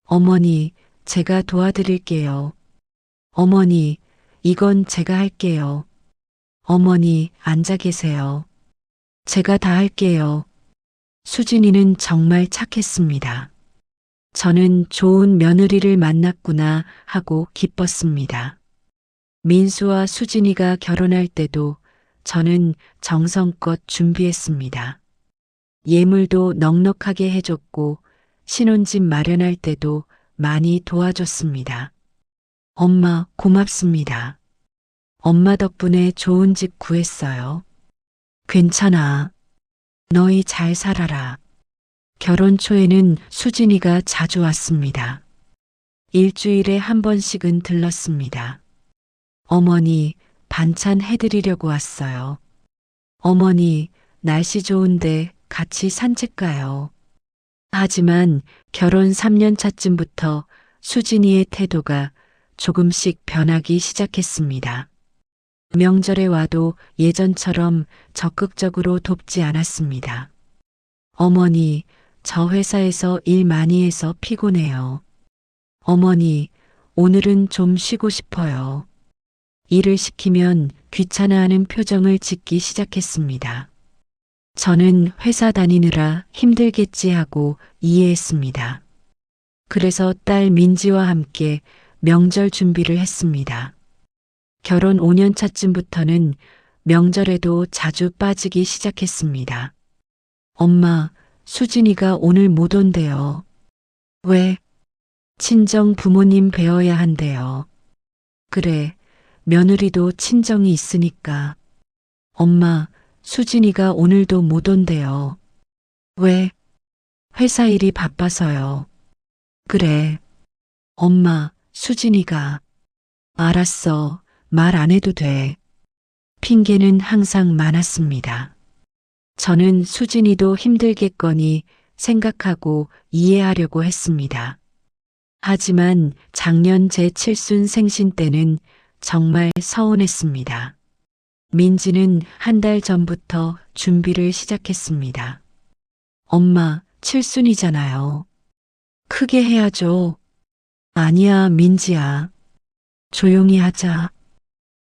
어머니, 제가 도와드릴게요. 어머니, 이건 제가 할게요. 어머니, 앉아 계세요. 제가 다 할게요. 수진이는 정말 착했습니다. 저는 좋은 며느리를 만났구나 하고 기뻤습니다. 민수와 수진이가 결혼할 때도 저는 정성껏 준비했습니다. 예물도 넉넉하게 해줬고 신혼집 마련할 때도 많이 도와줬습니다. 엄마, 고맙습니다. 엄마 덕분에 좋은 집 구했어요. 괜찮아. 너희 잘 살아라. 결혼 초에는 수진이가 자주 왔습니다. 일주일에 한 번씩은 들렀습니다. 어머니, 반찬 해드리려고 왔어요. 어머니, 날씨 좋은데 같이 산책 가요. 하지만 결혼 3년 차쯤부터 수진이의 태도가 조금씩 변하기 시작했습니다. 명절에 와도 예전처럼 적극적으로 돕지 않았습니다. 어머니, 저 회사에서 일 많이 해서 피곤해요. 어머니, 오늘은 좀 쉬고 싶어요. 일을 시키면 귀찮아하는 표정을 짓기 시작했습니다. 저는 회사 다니느라 힘들겠지 하고 이해했습니다. 그래서 딸 민지와 함께 명절 준비를 했습니다. 결혼 5년 차쯤부터는 명절에도 자주 빠지기 시작했습니다. 엄마, 수진이가 오늘 못 온대요. 왜? 친정 부모님 뵈어야 한대요. 그래, 며느리도 친정이 있으니까. 엄마, 수진이가 오늘도 못 온대요. 왜? 회사 일이 바빠서요. 그래. 엄마, 수진이가. 알았어. 말 안 해도 돼. 핑계는 항상 많았습니다. 저는 수진이도 힘들겠거니 생각하고 이해하려고 했습니다. 하지만 작년 제 칠순 생신 때는 정말 서운했습니다. 민지는 한 달 전부터 준비를 시작했습니다. 엄마, 칠순이잖아요. 크게 해야죠. 아니야, 민지야. 조용히 하자.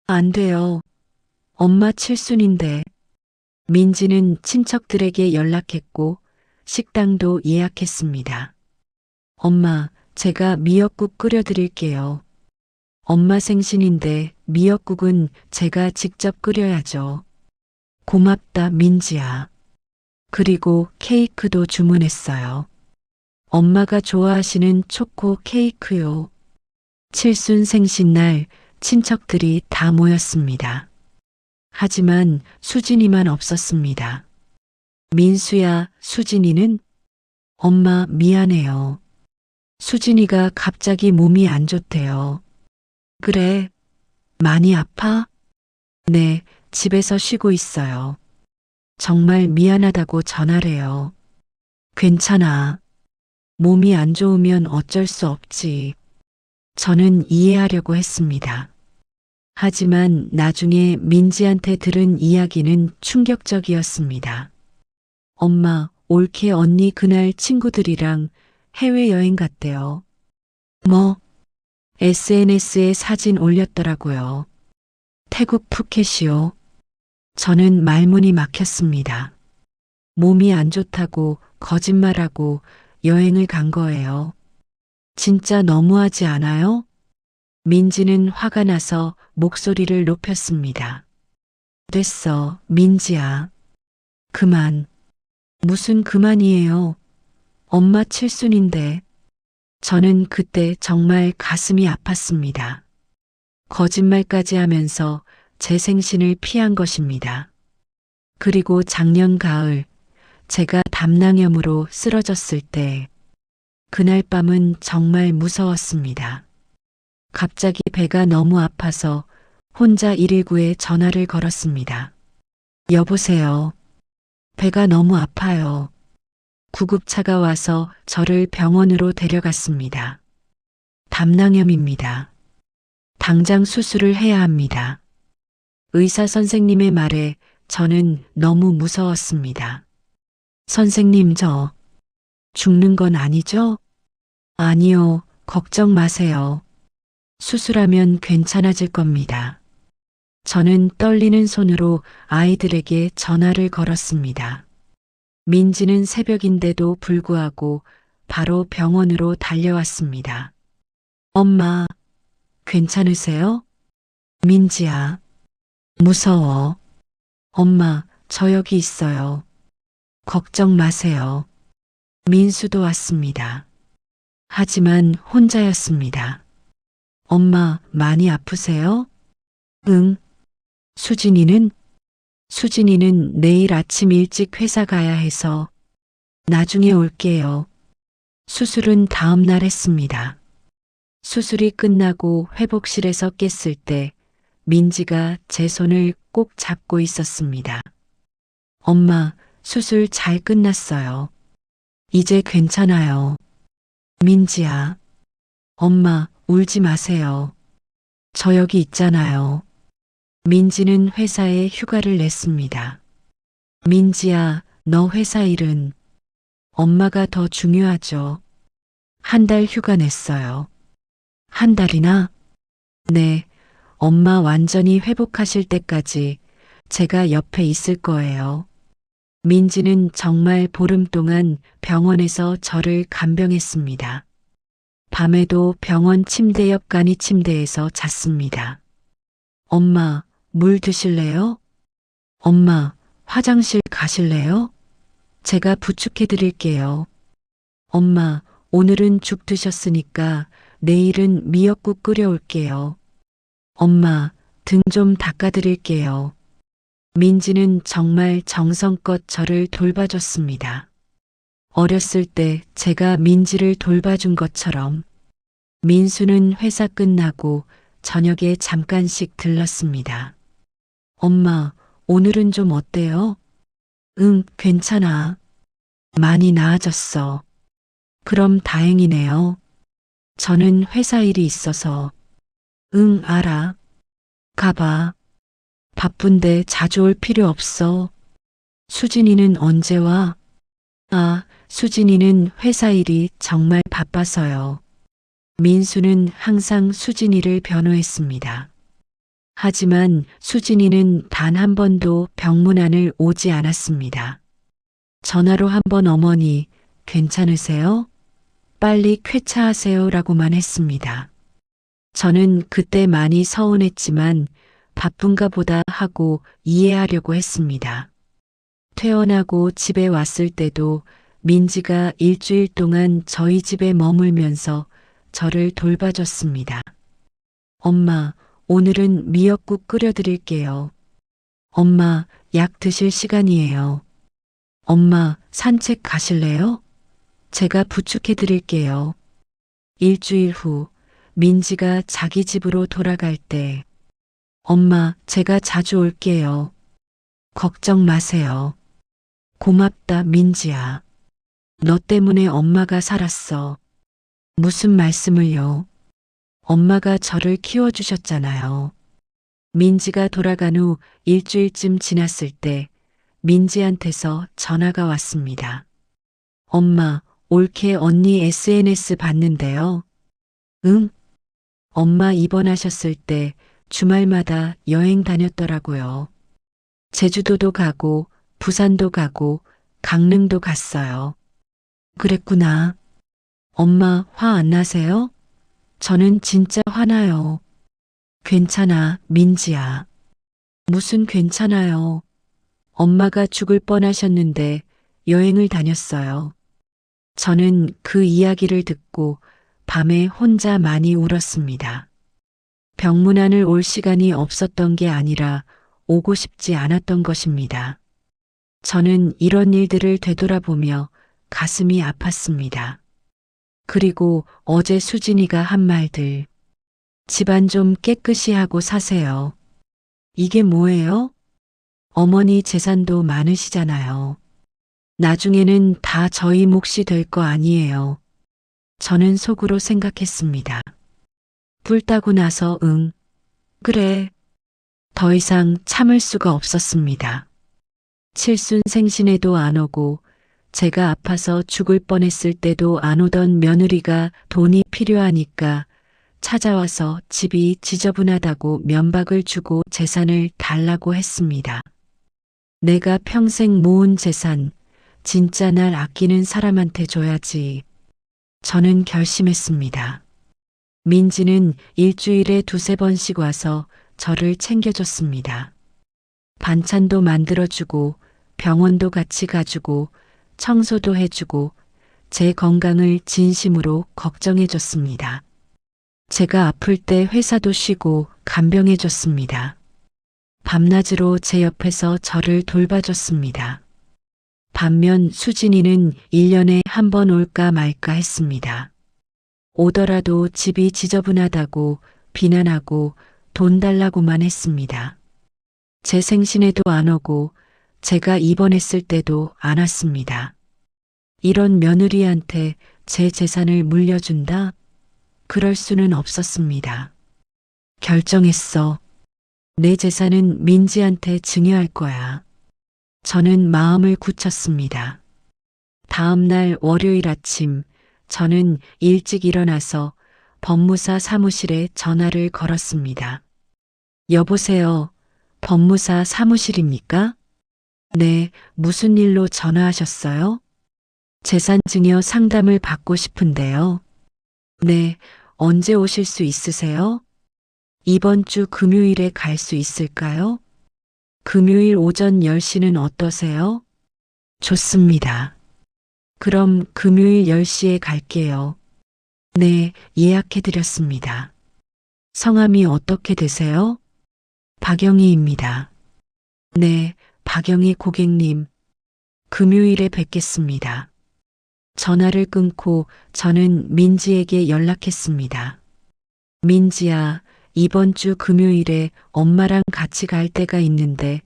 안 돼요. 엄마 칠순인데. 민지는 친척들에게 연락했고 식당도 예약했습니다. 엄마, 제가 미역국 끓여드릴게요. 엄마 생신인데 미역국은 제가 직접 끓여야죠. 고맙다, 민지야. 그리고 케이크도 주문했어요. 엄마가 좋아하시는 초코 케이크요. 칠순 생신날 친척들이 다 모였습니다. 하지만 수진이만 없었습니다. 민수야, 수진이는? 엄마, 미안해요. 수진이가 갑자기 몸이 안 좋대요. 그래, 많이 아파? 네, 집에서 쉬고 있어요. 정말 미안하다고 전하래요. 괜찮아. 몸이 안 좋으면 어쩔 수 없지. 저는 이해하려고 했습니다. 하지만 나중에 민지한테 들은 이야기는 충격적이었습니다. 엄마, 올케 언니 그날 친구들이랑 해외여행 갔대요. 뭐? SNS에 사진 올렸더라고요. 태국 푸켓이요. 저는 말문이 막혔습니다. 몸이 안 좋다고 거짓말하고 여행을 간 거예요. 진짜 너무하지 않아요? 민지는 화가 나서 목소리를 높였습니다. 됐어, 민지야. 그만. 무슨 그만이에요. 엄마 칠순인데. 저는 그때 정말 가슴이 아팠습니다. 거짓말까지 하면서 제 생신을 피한 것입니다. 그리고 작년 가을 제가 담낭염으로 쓰러졌을 때 그날 밤은 정말 무서웠습니다. 갑자기 배가 너무 아파서 혼자 119에 전화를 걸었습니다. 여보세요. 배가 너무 아파요. 구급차가 와서 저를 병원으로 데려갔습니다. 담낭염입니다. 당장 수술을 해야 합니다. 의사 선생님의 말에 저는 너무 무서웠습니다. 선생님, 저 죽는 건 아니죠? 아니요, 걱정 마세요. 수술하면 괜찮아질 겁니다. 저는 떨리는 손으로 아이들에게 전화를 걸었습니다. 민지는 새벽인데도 불구하고 바로 병원으로 달려왔습니다. 엄마, 괜찮으세요? 민지야, 무서워. 엄마, 저 여기 있어요. 걱정 마세요. 민수도 왔습니다. 하지만 혼자였습니다. 엄마, 많이 아프세요? 응. 수진이는? 수진이는 내일 아침 일찍 회사 가야 해서 나중에 올게요. 수술은 다음 날 했습니다. 수술이 끝나고 회복실에서 깼을 때 민지가 제 손을 꼭 잡고 있었습니다. 엄마, 수술 잘 끝났어요. 이제 괜찮아요. 민지야. 엄마, 울지 마세요. 저 여기 있잖아요. 민지는 회사에 휴가를 냈습니다. 민지야, 너 회사 일은 엄마가 더 중요하죠. 한 달 휴가 냈어요. 한 달이나? 네, 엄마 완전히 회복하실 때까지 제가 옆에 있을 거예요. 민지는 정말 보름 동안 병원에서 저를 간병했습니다. 밤에도 병원 침대 옆 간이 침대에서 잤습니다. 엄마, 물 드실래요? 엄마, 화장실 가실래요? 제가 부축해 드릴게요. 엄마, 오늘은 죽 드셨으니까 내일은 미역국 끓여올게요. 엄마, 등 좀 닦아드릴게요. 민지는 정말 정성껏 저를 돌봐줬습니다. 어렸을 때 제가 민지를 돌봐준 것처럼 민수는 회사 끝나고 저녁에 잠깐씩 들렀습니다. 엄마, 오늘은 좀 어때요? 응, 괜찮아. 많이 나아졌어. 그럼 다행이네요. 저는 회사 일이 있어서. 응, 알아. 가봐. 바쁜데 자주 올 필요 없어. 수진이는 언제 와? 아, 수진이는 회사 일이 정말 바빠서요. 민수는 항상 수진이를 변호했습니다. 하지만 수진이는 단 한 번도 병문안을 오지 않았습니다. 전화로 한 번 어머니, 괜찮으세요? 빨리 쾌차하세요 라고만 했습니다. 저는 그때 많이 서운했지만 바쁜가 보다 하고 이해하려고 했습니다. 퇴원하고 집에 왔을 때도 민지가 일주일 동안 저희 집에 머물면서 저를 돌봐줬습니다. 엄마, 오늘은 미역국 끓여드릴게요. 엄마, 약 드실 시간이에요. 엄마, 산책 가실래요? 제가 부축해 드릴게요. 일주일 후 민지가 자기 집으로 돌아갈 때 엄마, 제가 자주 올게요. 걱정 마세요. 고맙다, 민지야. 너 때문에 엄마가 살았어. 무슨 말씀을요? 엄마가 저를 키워주셨잖아요. 민지가 돌아간 후 일주일쯤 지났을 때 민지한테서 전화가 왔습니다. 엄마, 올케 언니 SNS 봤는데요. 응? 엄마 입원하셨을 때 주말마다 여행 다녔더라고요. 제주도도 가고 부산도 가고 강릉도 갔어요. 그랬구나. 엄마 화 안 나세요? 저는 진짜 화나요. 괜찮아, 민지야. 무슨 괜찮아요. 엄마가 죽을 뻔하셨는데 여행을 다녔어요. 저는 그 이야기를 듣고 밤에 혼자 많이 울었습니다. 병문안을 올 시간이 없었던 게 아니라 오고 싶지 않았던 것입니다. 저는 이런 일들을 되돌아보며 가슴이 아팠습니다. 그리고 어제 수진이가 한 말들. 집안 좀 깨끗이 하고 사세요. 이게 뭐예요? 어머니 재산도 많으시잖아요. 나중에는 다 저희 몫이 될 거 아니에요. 저는 속으로 생각했습니다. 불 따고 나서 그래. 더 이상 참을 수가 없었습니다. 칠순 생신에도 안 오고 제가 아파서 죽을 뻔했을 때도 안 오던 며느리가 돈이 필요하니까 찾아와서 집이 지저분하다고 면박을 주고 재산을 달라고 했습니다. 내가 평생 모은 재산, 진짜 날 아끼는 사람한테 줘야지. 저는 결심했습니다. 민지는 일주일에 두세 번씩 와서 저를 챙겨줬습니다. 반찬도 만들어주고 병원도 같이 가주고 청소도 해주고 제 건강을 진심으로 걱정해줬습니다. 제가 아플 때 회사도 쉬고 간병해줬습니다. 밤낮으로 제 옆에서 저를 돌봐줬습니다. 반면 수진이는 1년에 한 번 올까 말까 했습니다. 오더라도 집이 지저분하다고 비난하고 돈 달라고만 했습니다. 제 생신에도 안 오고 제가 입원했을 때도 안 왔습니다. 이런 며느리한테 제 재산을 물려준다? 그럴 수는 없었습니다. 결정했어. 내 재산은 민지한테 증여할 거야. 저는 마음을 굳혔습니다. 다음 날 월요일 아침 저는 일찍 일어나서 법무사 사무실에 전화를 걸었습니다. 여보세요. 법무사 사무실입니까? 네, 무슨 일로 전화하셨어요? 재산 증여 상담을 받고 싶은데요. 네, 언제 오실 수 있으세요? 이번 주 금요일에 갈 수 있을까요? 금요일 오전 10시는 어떠세요? 좋습니다. 그럼 금요일 10시에 갈게요. 네, 예약해드렸습니다. 성함이 어떻게 되세요? 박영희입니다. 네, 박영희 고객님. 금요일에 뵙겠습니다. 전화를 끊고 저는 민지에게 연락했습니다. 민지야, 이번 주 금요일에 엄마랑 같이 갈 때가 있는데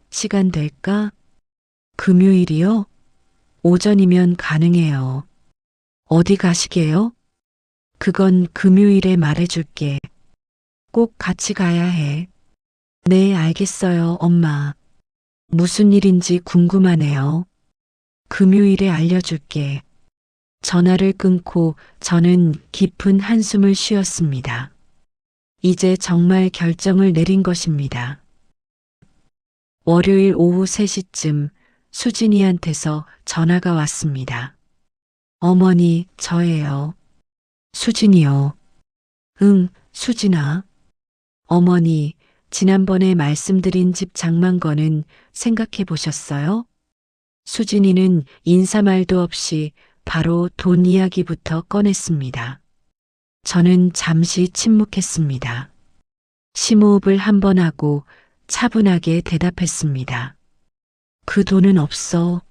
시간 될까? 금요일이요? 오전이면 가능해요. 어디 가시게요? 그건 금요일에 말해줄게. 꼭 같이 가야 해. 네, 알겠어요, 엄마. 무슨 일인지 궁금하네요. 금요일에 알려줄게. 전화를 끊고 저는 깊은 한숨을 쉬었습니다. 이제 정말 결정을 내린 것입니다. 월요일 오후 3시쯤 수진이한테서 전화가 왔습니다. 어머니, 저예요. 수진이요. 응, 수진아. 어머니, 지난번에 말씀드린 집 장만거는 생각해 보셨어요? 수진이는 인사말도 없이 바로 돈 이야기부터 꺼냈습니다. 저는 잠시 침묵했습니다. 심호흡을 한 번 하고 차분하게 대답했습니다. 그 돈은 없어.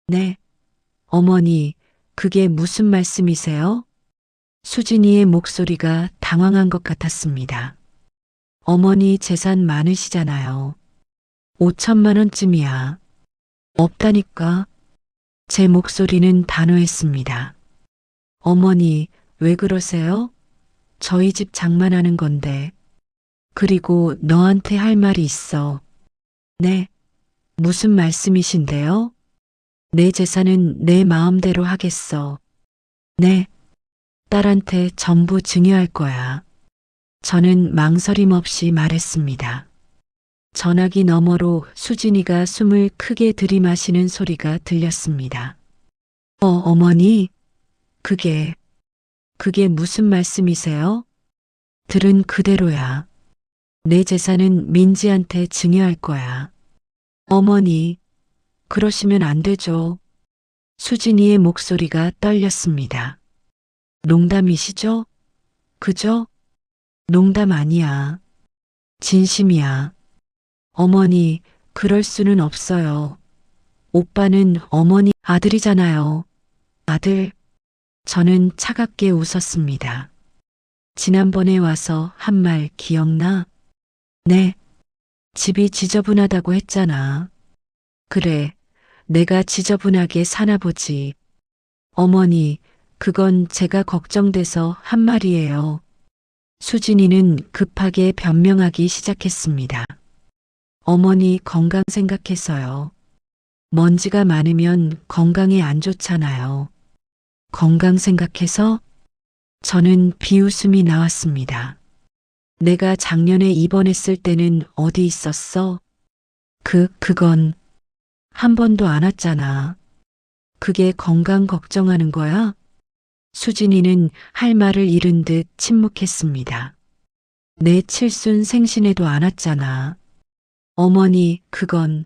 네. 어머니, 그게 무슨 말씀이세요? 수진이의 목소리가 당황한 것 같았습니다. 어머니 재산 많으시잖아요. 5천만 원쯤이야. 없다니까. 제 목소리는 단호했습니다. 어머니, 왜 그러세요? 저희 집 장만하는 건데. 그리고 너한테 할 말이 있어. 네, 무슨 말씀이신데요? 내 재산은 내 마음대로 하겠어. 네, 딸한테 전부 증여할 거야. 저는 망설임 없이 말했습니다. 전화기 너머로 수진이가 숨을 크게 들이마시는 소리가 들렸습니다. 어머니, 그게 무슨 말씀이세요? 들은 그대로야. 내 재산은 민지한테 증여할 거야. 어머니, 그러시면 안 되죠. 수진이의 목소리가 떨렸습니다. 농담이시죠? 그죠? 농담 아니야. 진심이야. 어머니, 그럴 수는 없어요. 오빠는 어머니 아들이잖아요. 아들. 저는 차갑게 웃었습니다. 지난번에 와서 한 말 기억나? 네. 집이 지저분하다고 했잖아. 그래, 내가 지저분하게 사나 보지. 어머니, 그건 제가 걱정돼서 한 말이에요. 수진이는 급하게 변명하기 시작했습니다. 어머니 건강 생각해서요. 먼지가 많으면 건강에 안 좋잖아요. 건강 생각해서? 저는 비웃음이 나왔습니다. 내가 작년에 입원했을 때는 어디 있었어? 그건 한 번도 안 왔잖아. 그게 건강 걱정하는 거야? 수진이는 할 말을 잃은 듯 침묵했습니다. 내 칠순 생신에도 안 왔잖아. 어머니, 그건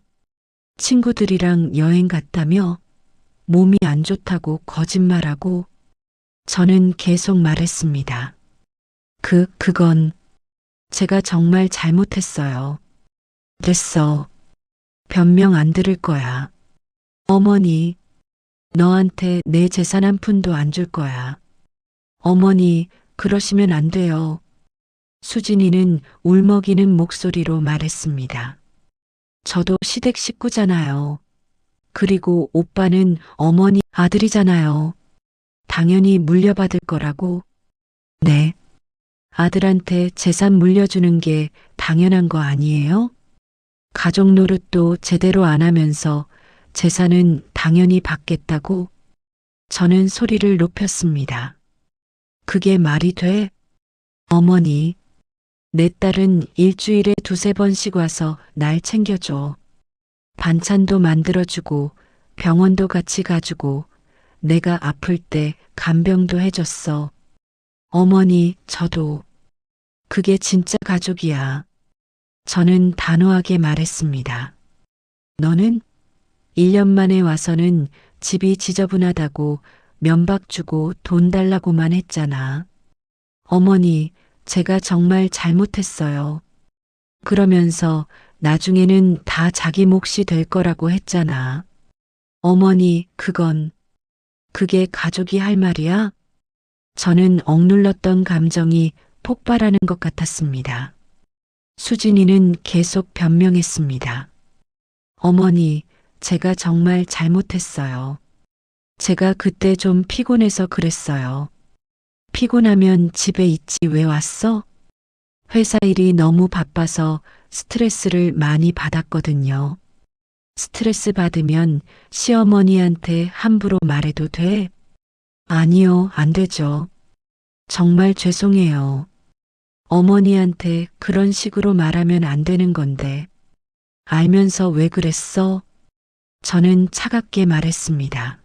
친구들이랑 여행 갔다며 몸이 안 좋다고 거짓말하고 저는 계속 말했습니다. 그건 제가 정말 잘못했어요. 됐어. 변명 안 들을 거야. 어머니, 너한테 내 재산 한 푼도 안 줄 거야. 어머니, 그러시면 안 돼요. 수진이는 울먹이는 목소리로 말했습니다. 저도 시댁 식구잖아요. 그리고 오빠는 어머니 아들이잖아요. 당연히 물려받을 거라고. 네. 아들한테 재산 물려주는 게 당연한 거 아니에요? 가족 노릇도 제대로 안 하면서 재산은 당연히 받겠다고? 저는 소리를 높였습니다. 그게 말이 돼? 어머니, 내 딸은 일주일에 2~3번씩 와서 날 챙겨줘. 반찬도 만들어주고 병원도 같이 가주고 내가 아플 때 간병도 해줬어. 어머니, 저도. 그게 진짜 가족이야. 저는 단호하게 말했습니다. 너는 1년 만에 와서는 집이 지저분하다고 면박 주고 돈 달라고만 했잖아. 어머니, 제가 정말 잘못했어요. 그러면서 나중에는 다 자기 몫이 될 거라고 했잖아. 어머니, 그게 가족이 할 말이야? 저는 억눌렀던 감정이 폭발하는 것 같았습니다. 수진이는 계속 변명했습니다. 어머니, 제가 정말 잘못했어요. 제가 그때 좀 피곤해서 그랬어요. 피곤하면 집에 있지 왜 왔어? 회사 일이 너무 바빠서 스트레스를 많이 받았거든요. 스트레스 받으면 시어머니한테 함부로 말해도 돼? 아니요, 안 되죠. 정말 죄송해요. 어머니한테 그런 식으로 말하면 안 되는 건데. 알면서 왜 그랬어? 저는 차갑게 말했습니다.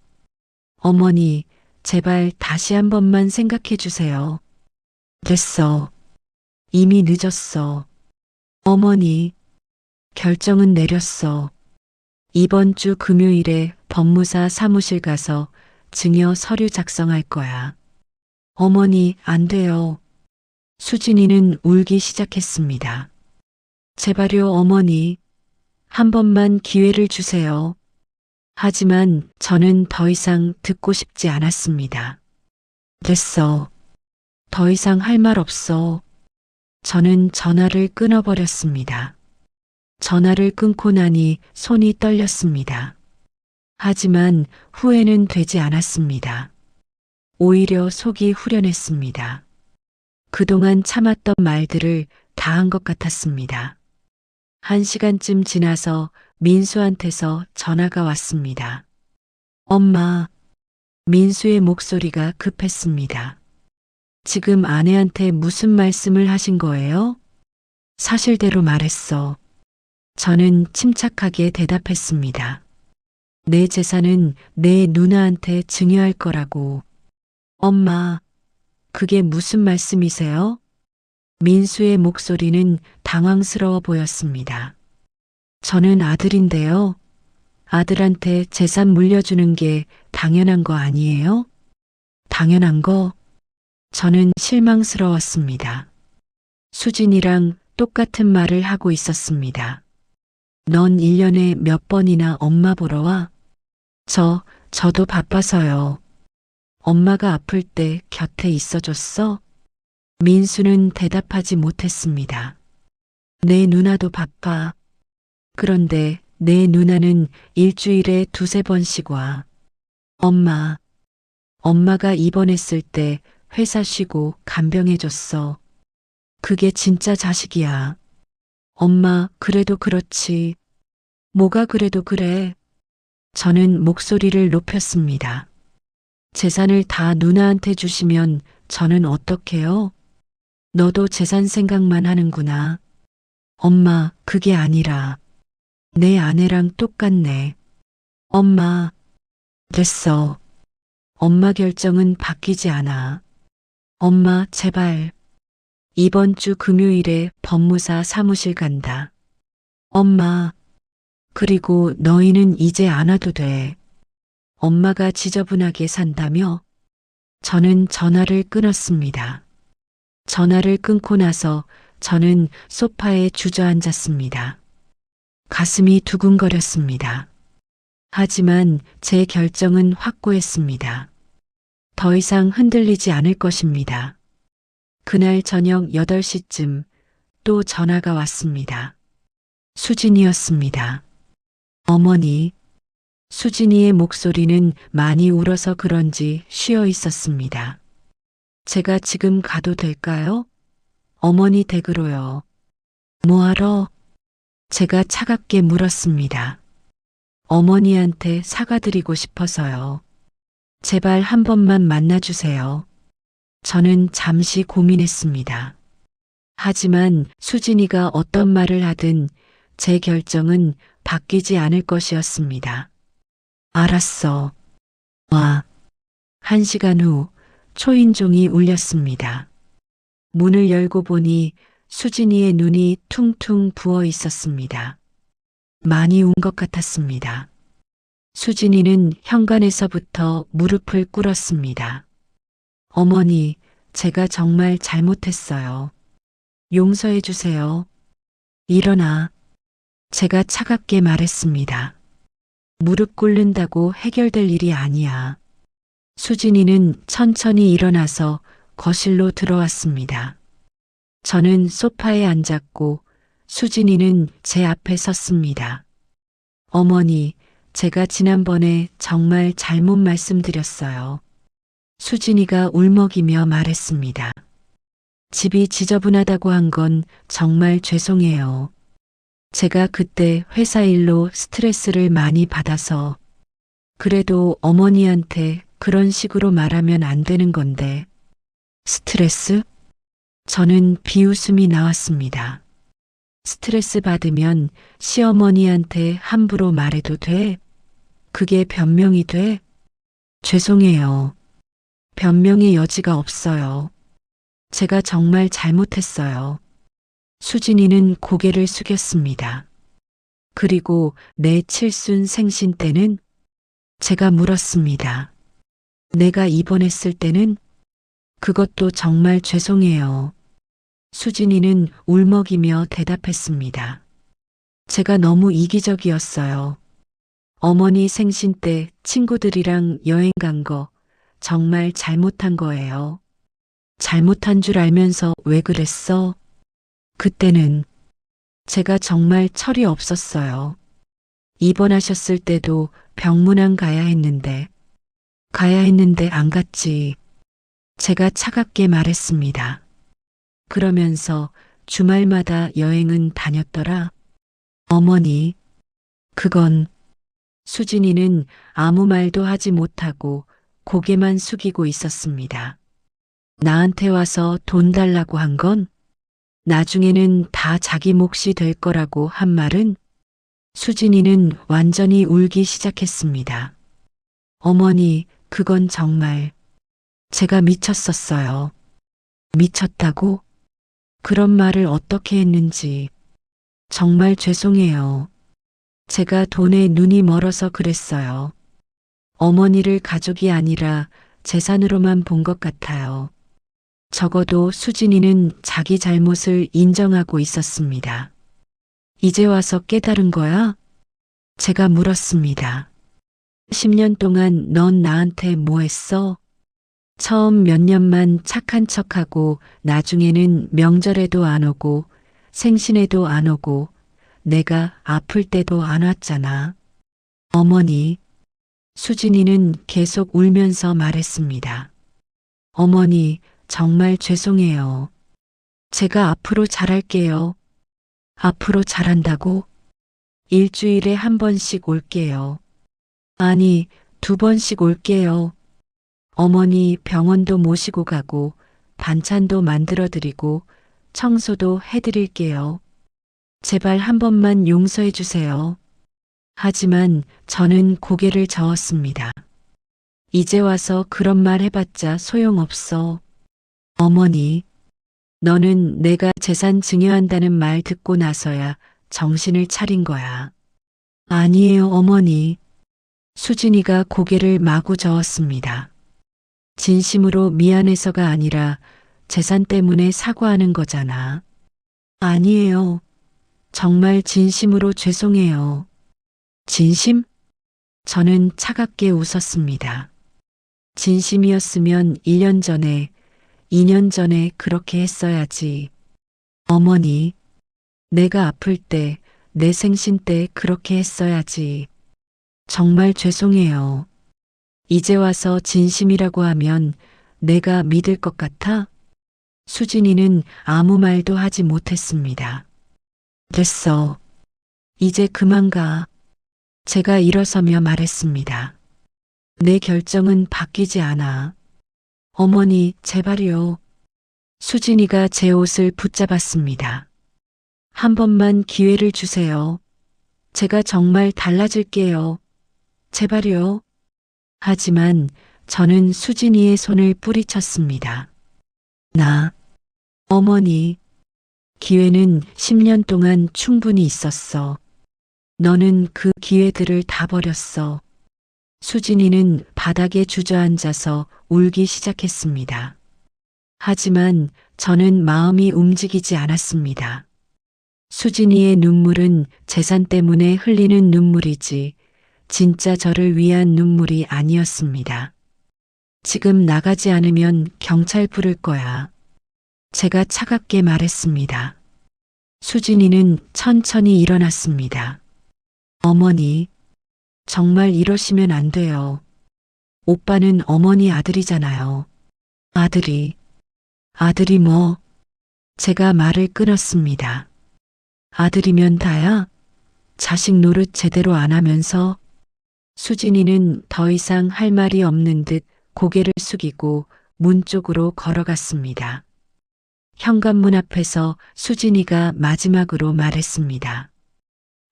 어머니, 제발 다시 한 번만 생각해 주세요. 됐어. 이미 늦었어. 어머니, 결정은 내렸어. 이번 주 금요일에 법무사 사무실 가서 증여 서류 작성할 거야. 어머니, 안 돼요. 수진이는 울기 시작했습니다. 제발요, 어머니. 한 번만 기회를 주세요. 하지만 저는 더 이상 듣고 싶지 않았습니다. 됐어. 더 이상 할 말 없어. 저는 전화를 끊어버렸습니다. 전화를 끊고 나니 손이 떨렸습니다. 하지만 후회는 되지 않았습니다. 오히려 속이 후련했습니다. 그동안 참았던 말들을 다 한 것 같았습니다. 1시간쯤 지나서 민수한테서 전화가 왔습니다. 엄마, 민수의 목소리가 급했습니다. 지금 아내한테 무슨 말씀을 하신 거예요? 사실대로 말했어. 저는 침착하게 대답했습니다. 내 재산은 내 누나한테 증여할 거라고. 엄마, 그게 무슨 말씀이세요? 민수의 목소리는 당황스러워 보였습니다. 저는 아들인데요. 아들한테 재산 물려주는 게 당연한 거 아니에요? 당연한 거? 저는 실망스러웠습니다. 수진이랑 똑같은 말을 하고 있었습니다. 넌 1년에 몇 번이나 엄마 보러 와? 저도 바빠서요. 엄마가 아플 때 곁에 있어줬어? 민수는 대답하지 못했습니다. 내 누나도 바빠. 그런데 내 누나는 일주일에 2~3번씩 와. 엄마가 입원했을 때 회사 쉬고 간병해줬어. 그게 진짜 자식이야. 엄마, 그래도 그렇지. 뭐가 그래도 그래. 저는 목소리를 높였습니다. 재산을 다 누나한테 주시면 저는 어떡해요? 너도 재산 생각만 하는구나. 엄마, 그게 아니라 내 아내랑 똑같네. 엄마, 됐어. 엄마 결정은 바뀌지 않아. 엄마, 제발. 이번 주 금요일에 법무사 사무실 간다. 엄마, 그리고 너희는 이제 안 와도 돼. 엄마가 지저분하게 산다며? 저는 전화를 끊었습니다. 전화를 끊고 나서 저는 소파에 주저앉았습니다. 가슴이 두근거렸습니다. 하지만 제 결정은 확고했습니다. 더 이상 흔들리지 않을 것입니다. 그날 저녁 8시쯤 또 전화가 왔습니다. 수진이었습니다. 어머니, 수진이의 목소리는 많이 울어서 그런지 쉬어 있었습니다. 제가 지금 가도 될까요? 어머니 댁으로요. 뭐하러? 제가 차갑게 물었습니다. 어머니한테 사과드리고 싶어서요. 제발 한 번만 만나주세요. 저는 잠시 고민했습니다. 하지만 수진이가 어떤 말을 하든 제 결정은 바뀌지 않을 것이었습니다. 알았어. 와. 1시간 후 초인종이 울렸습니다. 문을 열고 보니 수진이의 눈이 퉁퉁 부어 있었습니다. 많이 운 것 같았습니다. 수진이는 현관에서부터 무릎을 꿇었습니다. 어머니, 제가 정말 잘못했어요. 용서해 주세요. 일어나. 제가 차갑게 말했습니다. 무릎 꿇는다고 해결될 일이 아니야. 수진이는 천천히 일어나서 거실로 들어왔습니다. 저는 소파에 앉았고 수진이는 제 앞에 섰습니다. 어머니, 제가 지난번에 정말 잘못 말씀드렸어요. 수진이가 울먹이며 말했습니다. 집이 지저분하다고 한 건 정말 죄송해요. 제가 그때 회사 일로 스트레스를 많이 받아서 그래도 어머니한테 그런 식으로 말하면 안 되는 건데. 스트레스? 저는 비웃음이 나왔습니다. 스트레스 받으면 시어머니한테 함부로 말해도 돼? 그게 변명이 돼? 죄송해요. 변명의 여지가 없어요. 제가 정말 잘못했어요. 수진이는 고개를 숙였습니다. 그리고 내 칠순 생신 때는? 제가 물었습니다. 내가 입원했을 때는? 그것도 정말 죄송해요. 수진이는 울먹이며 대답했습니다. 제가 너무 이기적이었어요. 어머니 생신 때 친구들이랑 여행 간 거 정말 잘못한 거예요. 잘못한 줄 알면서 왜 그랬어? 그때는 제가 정말 철이 없었어요. 입원하셨을 때도 병문안 가야 했는데 안 갔지. 제가 차갑게 말했습니다. 그러면서 주말마다 여행은 다녔더라. 어머니, 그건 수진이는 아무 말도 하지 못하고 고개만 숙이고 있었습니다. 나한테 와서 돈 달라고 한 건 나중에는 다 자기 몫이 될 거라고 한 말은 수진이는 완전히 울기 시작했습니다. 어머니, 그건 정말 제가 미쳤었어요. 미쳤다고? 그런 말을 어떻게 했는지 정말 죄송해요. 제가 돈에 눈이 멀어서 그랬어요. 어머니를 가족이 아니라 재산으로만 본 것 같아요. 적어도 수진이는 자기 잘못을 인정하고 있었습니다. 이제 와서 깨달은 거야? 제가 물었습니다. 10년 동안 넌 나한테 뭐 했어? 처음 몇 년만 착한 척하고 나중에는 명절에도 안 오고 생신에도 안 오고 내가 아플 때도 안 왔잖아. 어머니, 수진이는 계속 울면서 말했습니다. 어머니, 정말 죄송해요. 제가 앞으로 잘할게요. 앞으로 잘한다고? 일주일에 한 번씩 올게요. 아니, 2번씩 올게요. 어머니 병원도 모시고 가고 반찬도 만들어 드리고 청소도 해드릴게요. 제발 한 번만 용서해 주세요. 하지만 저는 고개를 저었습니다. 이제 와서 그런 말 해봤자 소용없어. 어머니, 너는 내가 재산 증여한다는 말 듣고 나서야 정신을 차린 거야. 아니에요, 어머니. 수진이가 고개를 마구 저었습니다. 진심으로 미안해서가 아니라 재산 때문에 사과하는 거잖아. 아니에요. 정말 진심으로 죄송해요. 진심? 저는 차갑게 웃었습니다. 진심이었으면 1년 전에, 2년 전에 그렇게 했어야지. 어머니, 내가 아플 때, 내 생신 때 그렇게 했어야지. 정말 죄송해요. 이제 와서 진심이라고 하면 내가 믿을 것 같아? 수진이는 아무 말도 하지 못했습니다. 됐어. 이제 그만 가. 제가 일어서며 말했습니다. 내 결정은 바뀌지 않아. 어머니, 제발요. 수진이가 제 옷을 붙잡았습니다. 한 번만 기회를 주세요. 제가 정말 달라질게요. 제발요. 하지만 저는 수진이의 손을 뿌리쳤습니다. 어머니, 기회는 10년 동안 충분히 있었어. 너는 그 기회들을 다 버렸어. 수진이는 바닥에 주저앉아서 울기 시작했습니다. 하지만 저는 마음이 움직이지 않았습니다. 수진이의 눈물은 재산 때문에 흘리는 눈물이지 진짜 저를 위한 눈물이 아니었습니다. 지금 나가지 않으면 경찰 부를 거야. 제가 차갑게 말했습니다. 수진이는 천천히 일어났습니다. 어머니, 정말 이러시면 안 돼요. 오빠는 어머니 아들이잖아요. 아들이 뭐? 제가 말을 끊었습니다. 아들이면 다야? 자식 노릇 제대로 안 하면서? 수진이는 더 이상 할 말이 없는 듯 고개를 숙이고 문 쪽으로 걸어갔습니다. 현관문 앞에서 수진이가 마지막으로 말했습니다.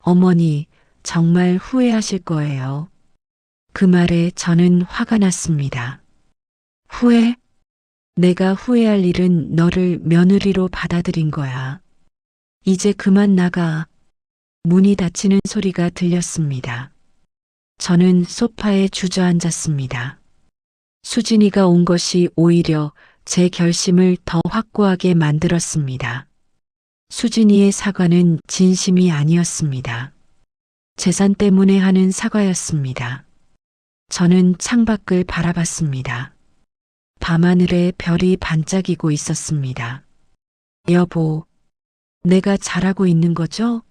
어머니, 정말 후회하실 거예요. 그 말에 저는 화가 났습니다. 후회? 내가 후회할 일은 너를 며느리로 받아들인 거야. 이제 그만 나가. 문이 닫히는 소리가 들렸습니다. 저는 소파에 주저앉았습니다. 수진이가 온 것이 오히려 제 결심을 더 확고하게 만들었습니다. 수진이의 사과는 진심이 아니었습니다. 재산 때문에 하는 사과였습니다. 저는 창밖을 바라봤습니다. 밤하늘에 별이 반짝이고 있었습니다. 여보, 내가 잘하고 있는 거죠?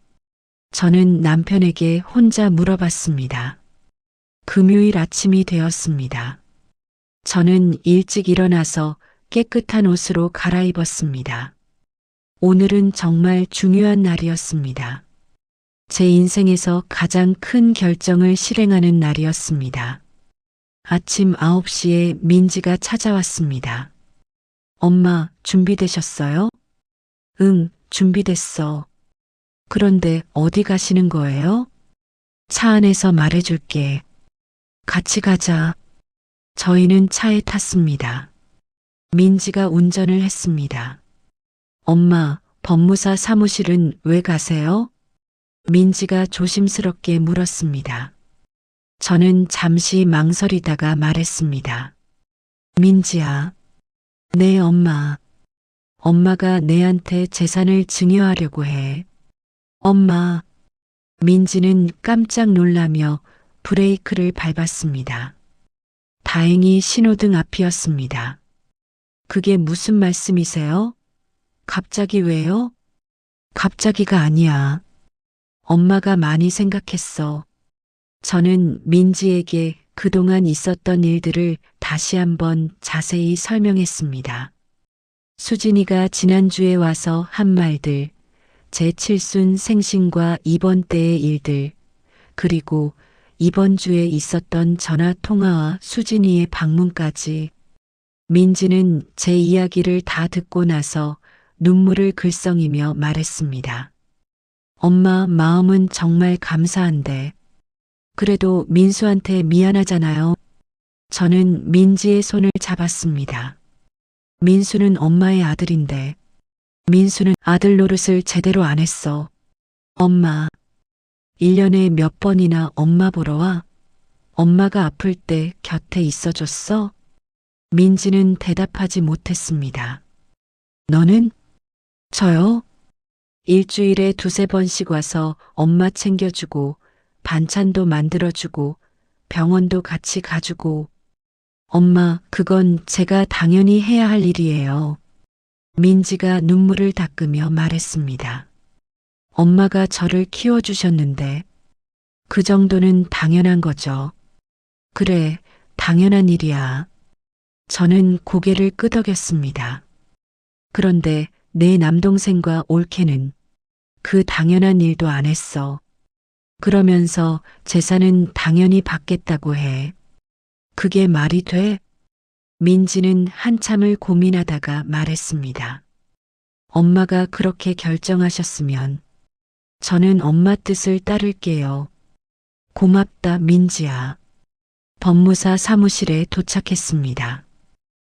저는 남편에게 혼자 물어봤습니다. 금요일 아침이 되었습니다. 저는 일찍 일어나서 깨끗한 옷으로 갈아입었습니다. 오늘은 정말 중요한 날이었습니다. 제 인생에서 가장 큰 결정을 실행하는 날이었습니다. 아침 9시에 민지가 찾아왔습니다. 엄마, 준비되셨어요? 응, 준비됐어. 그런데 어디 가시는 거예요? 차 안에서 말해줄게. 같이 가자. 저희는 차에 탔습니다. 민지가 운전을 했습니다. 엄마, 법무사 사무실은 왜 가세요? 민지가 조심스럽게 물었습니다. 저는 잠시 망설이다가 말했습니다. 민지야. 네, 엄마. 엄마가 내한테 재산을 증여하려고 해. 엄마. 민지는 깜짝 놀라며 브레이크를 밟았습니다. 다행히 신호등 앞이었습니다. 그게 무슨 말씀이세요? 갑자기 왜요? 갑자기가 아니야. 엄마가 많이 생각했어. 저는 민지에게 그동안 있었던 일들을 다시 한번 자세히 설명했습니다. 수진이가 지난주에 와서 한 말들, 제 칠순 생신과 이번 때의 일들, 그리고 이번 주에 있었던 전화 통화와 수진이의 방문까지. 민지는 제 이야기를 다 듣고 나서 눈물을 글썽이며 말했습니다. 엄마 마음은 정말 감사한데 그래도 민수한테 미안하잖아요. 저는 민지의 손을 잡았습니다. 민수는 엄마의 아들인데 민수는 아들 노릇을 제대로 안 했어. 엄마, 1년에 몇 번이나 엄마 보러 와? 엄마가 아플 때 곁에 있어줬어? 민지는 대답하지 못했습니다. 너는? 저요? 일주일에 2~3번씩 와서 엄마 챙겨주고 반찬도 만들어주고 병원도 같이 가주고. 엄마, 그건 제가 당연히 해야 할 일이에요. 민지가 눈물을 닦으며 말했습니다. 엄마가 저를 키워주셨는데 그 정도는 당연한 거죠. 그래, 당연한 일이야. 저는 고개를 끄덕였습니다. 그런데 내 남동생과 올케는 그 당연한 일도 안 했어. 그러면서 재산은 당연히 받겠다고 해. 그게 말이 돼? 민지는 한참을 고민하다가 말했습니다. 엄마가 그렇게 결정하셨으면 저는 엄마 뜻을 따를게요. 고맙다, 민지야. 법무사 사무실에 도착했습니다.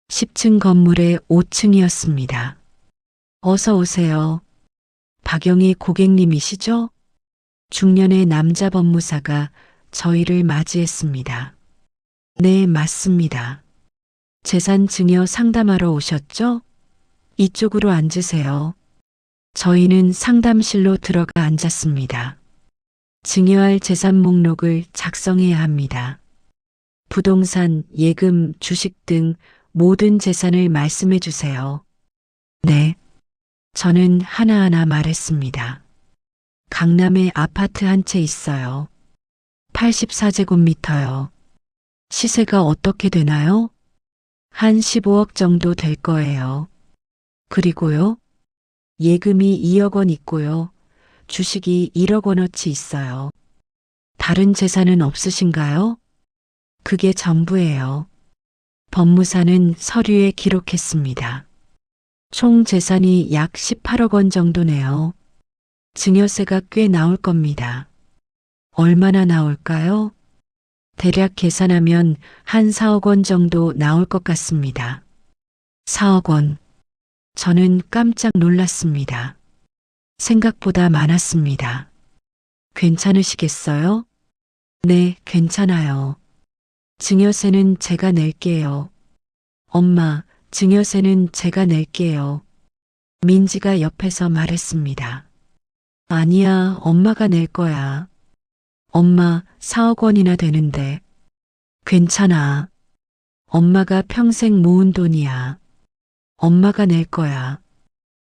10층 건물의 5층이었습니다. 어서 오세요. 박영희 고객님이시죠? 중년의 남자 법무사가 저희를 맞이했습니다. 네, 맞습니다. 재산 증여 상담하러 오셨죠? 이쪽으로 앉으세요. 저희는 상담실로 들어가 앉았습니다. 증여할 재산 목록을 작성해야 합니다. 부동산, 예금, 주식 등 모든 재산을 말씀해 주세요. 네. 저는 하나하나 말했습니다. 강남에 아파트 한 채 있어요. 84제곱미터요. 시세가 어떻게 되나요? 한 15억 정도 될 거예요. 그리고요? 예금이 2억 원 있고요. 주식이 1억 원어치 있어요. 다른 재산은 없으신가요? 그게 전부예요. 법무사는 서류에 기록했습니다. 총 재산이 약 18억 원 정도네요. 증여세가 꽤 나올 겁니다. 얼마나 나올까요? 대략 계산하면 한 4억 원 정도 나올 것 같습니다. 4억 원. 저는 깜짝 놀랐습니다. 생각보다 많았습니다. 괜찮으시겠어요? 네, 괜찮아요. 증여세는 제가 낼게요. 엄마, 증여세는 제가 낼게요. 민지가 옆에서 말했습니다. 아니야, 엄마가 낼 거야. 엄마, 4억 원이나 되는데. 괜찮아. 엄마가 평생 모은 돈이야. 엄마가 낼 거야.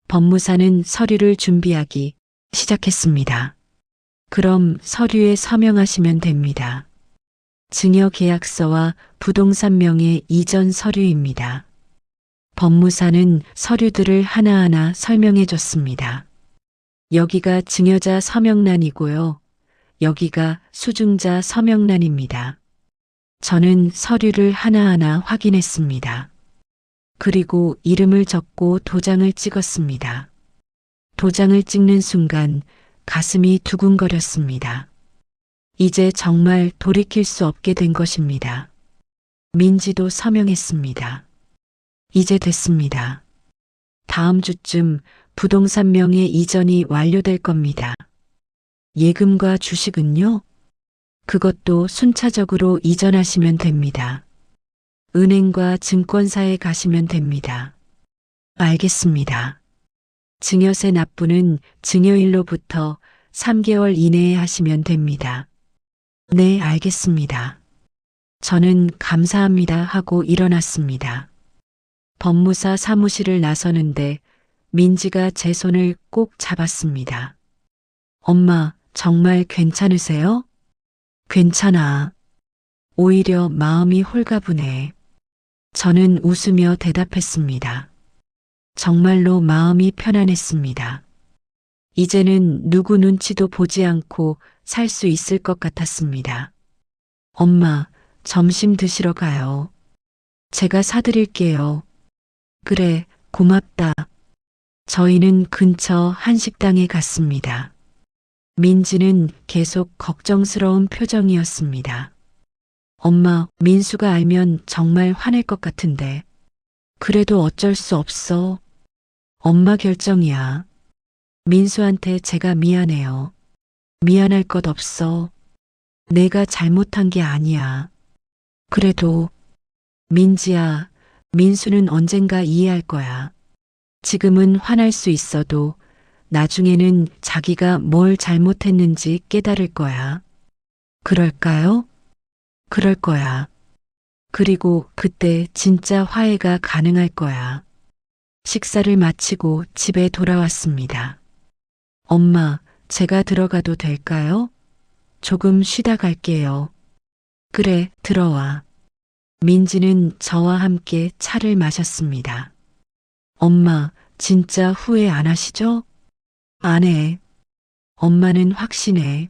법무사는 서류를 준비하기 시작했습니다. 그럼 서류에 서명하시면 됩니다. 증여 계약서와 부동산 명의 이전 서류입니다. 법무사는 서류들을 하나하나 설명해 줬습니다. 여기가 증여자 서명란이고요. 여기가 수증자 서명란입니다. 저는 서류를 하나하나 확인했습니다. 그리고 이름을 적고 도장을 찍었습니다. 도장을 찍는 순간 가슴이 두근거렸습니다. 이제 정말 돌이킬 수 없게 된 것입니다. 민지도 서명했습니다. 이제 됐습니다. 다음 주쯤 부동산 명의 이전이 완료될 겁니다. 예금과 주식은요? 그것도 순차적으로 이전하시면 됩니다. 은행과 증권사에 가시면 됩니다. 알겠습니다. 증여세 납부는 증여일로부터 3개월 이내에 하시면 됩니다. 네, 알겠습니다. 저는 감사합니다 하고 일어났습니다. 법무사 사무실을 나서는데 민지가 제 손을 꼭 잡았습니다. 엄마, 정말 괜찮으세요? 괜찮아. 오히려 마음이 홀가분해. 저는 웃으며 대답했습니다. 정말로 마음이 편안했습니다. 이제는 누구 눈치도 보지 않고 살 수 있을 것 같았습니다. 엄마, 점심 드시러 가요. 제가 사드릴게요. 그래, 고맙다. 저희는 근처 한식당에 갔습니다. 민지는 계속 걱정스러운 표정이었습니다. 엄마, 민수가 알면 정말 화낼 것 같은데. 그래도 어쩔 수 없어. 엄마 결정이야. 민수한테 제가 미안해요. 미안할 것 없어. 내가 잘못한 게 아니야. 그래도 민지야, 민수는 언젠가 이해할 거야. 지금은 화날 수 있어도 나중에는 자기가 뭘 잘못했는지 깨달을 거야. 그럴까요? 그럴 거야. 그리고 그때 진짜 화해가 가능할 거야. 식사를 마치고 집에 돌아왔습니다. 엄마, 제가 들어가도 될까요? 조금 쉬다 갈게요. 그래, 들어와. 민지는 저와 함께 차를 마셨습니다. 엄마, 진짜 후회 안 하시죠? 안 해. 엄마는 확신해.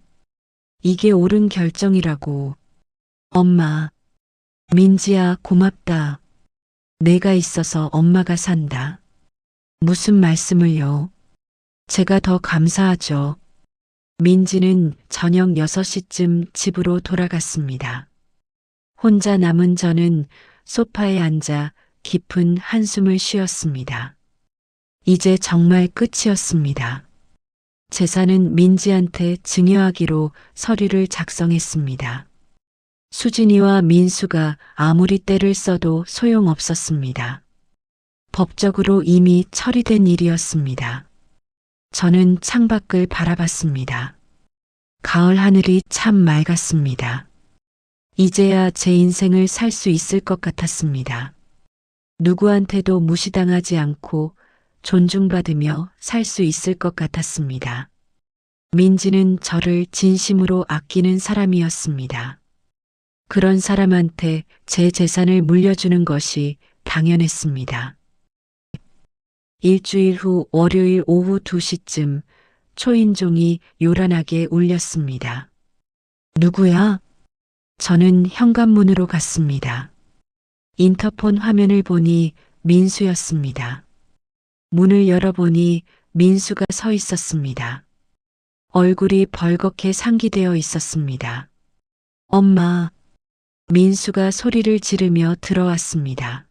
이게 옳은 결정이라고. 엄마, 민지야, 고맙다. 내가 있어서 엄마가 산다. 무슨 말씀을요? 제가 더 감사하죠. 민지는 저녁 6시쯤 집으로 돌아갔습니다. 혼자 남은 저는 소파에 앉아 깊은 한숨을 쉬었습니다. 이제 정말 끝이었습니다. 재산은 민지한테 증여하기로 서류를 작성했습니다. 수진이와 민수가 아무리 떼를 써도 소용없었습니다. 법적으로 이미 처리된 일이었습니다. 저는 창밖을 바라봤습니다. 가을 하늘이 참 맑았습니다. 이제야 제 인생을 살 수 있을 것 같았습니다. 누구한테도 무시당하지 않고 존중받으며 살 수 있을 것 같았습니다. 민지는 저를 진심으로 아끼는 사람이었습니다. 그런 사람한테 제 재산을 물려주는 것이 당연했습니다. 일주일 후 월요일 오후 2시쯤 초인종이 요란하게 울렸습니다. 누구야? 저는 현관문으로 갔습니다. 인터폰 화면을 보니 민수였습니다. 문을 열어보니 민수가 서 있었습니다. 얼굴이 벌겋게 상기되어 있었습니다. 엄마, 민수가 소리를 지르며 들어왔습니다.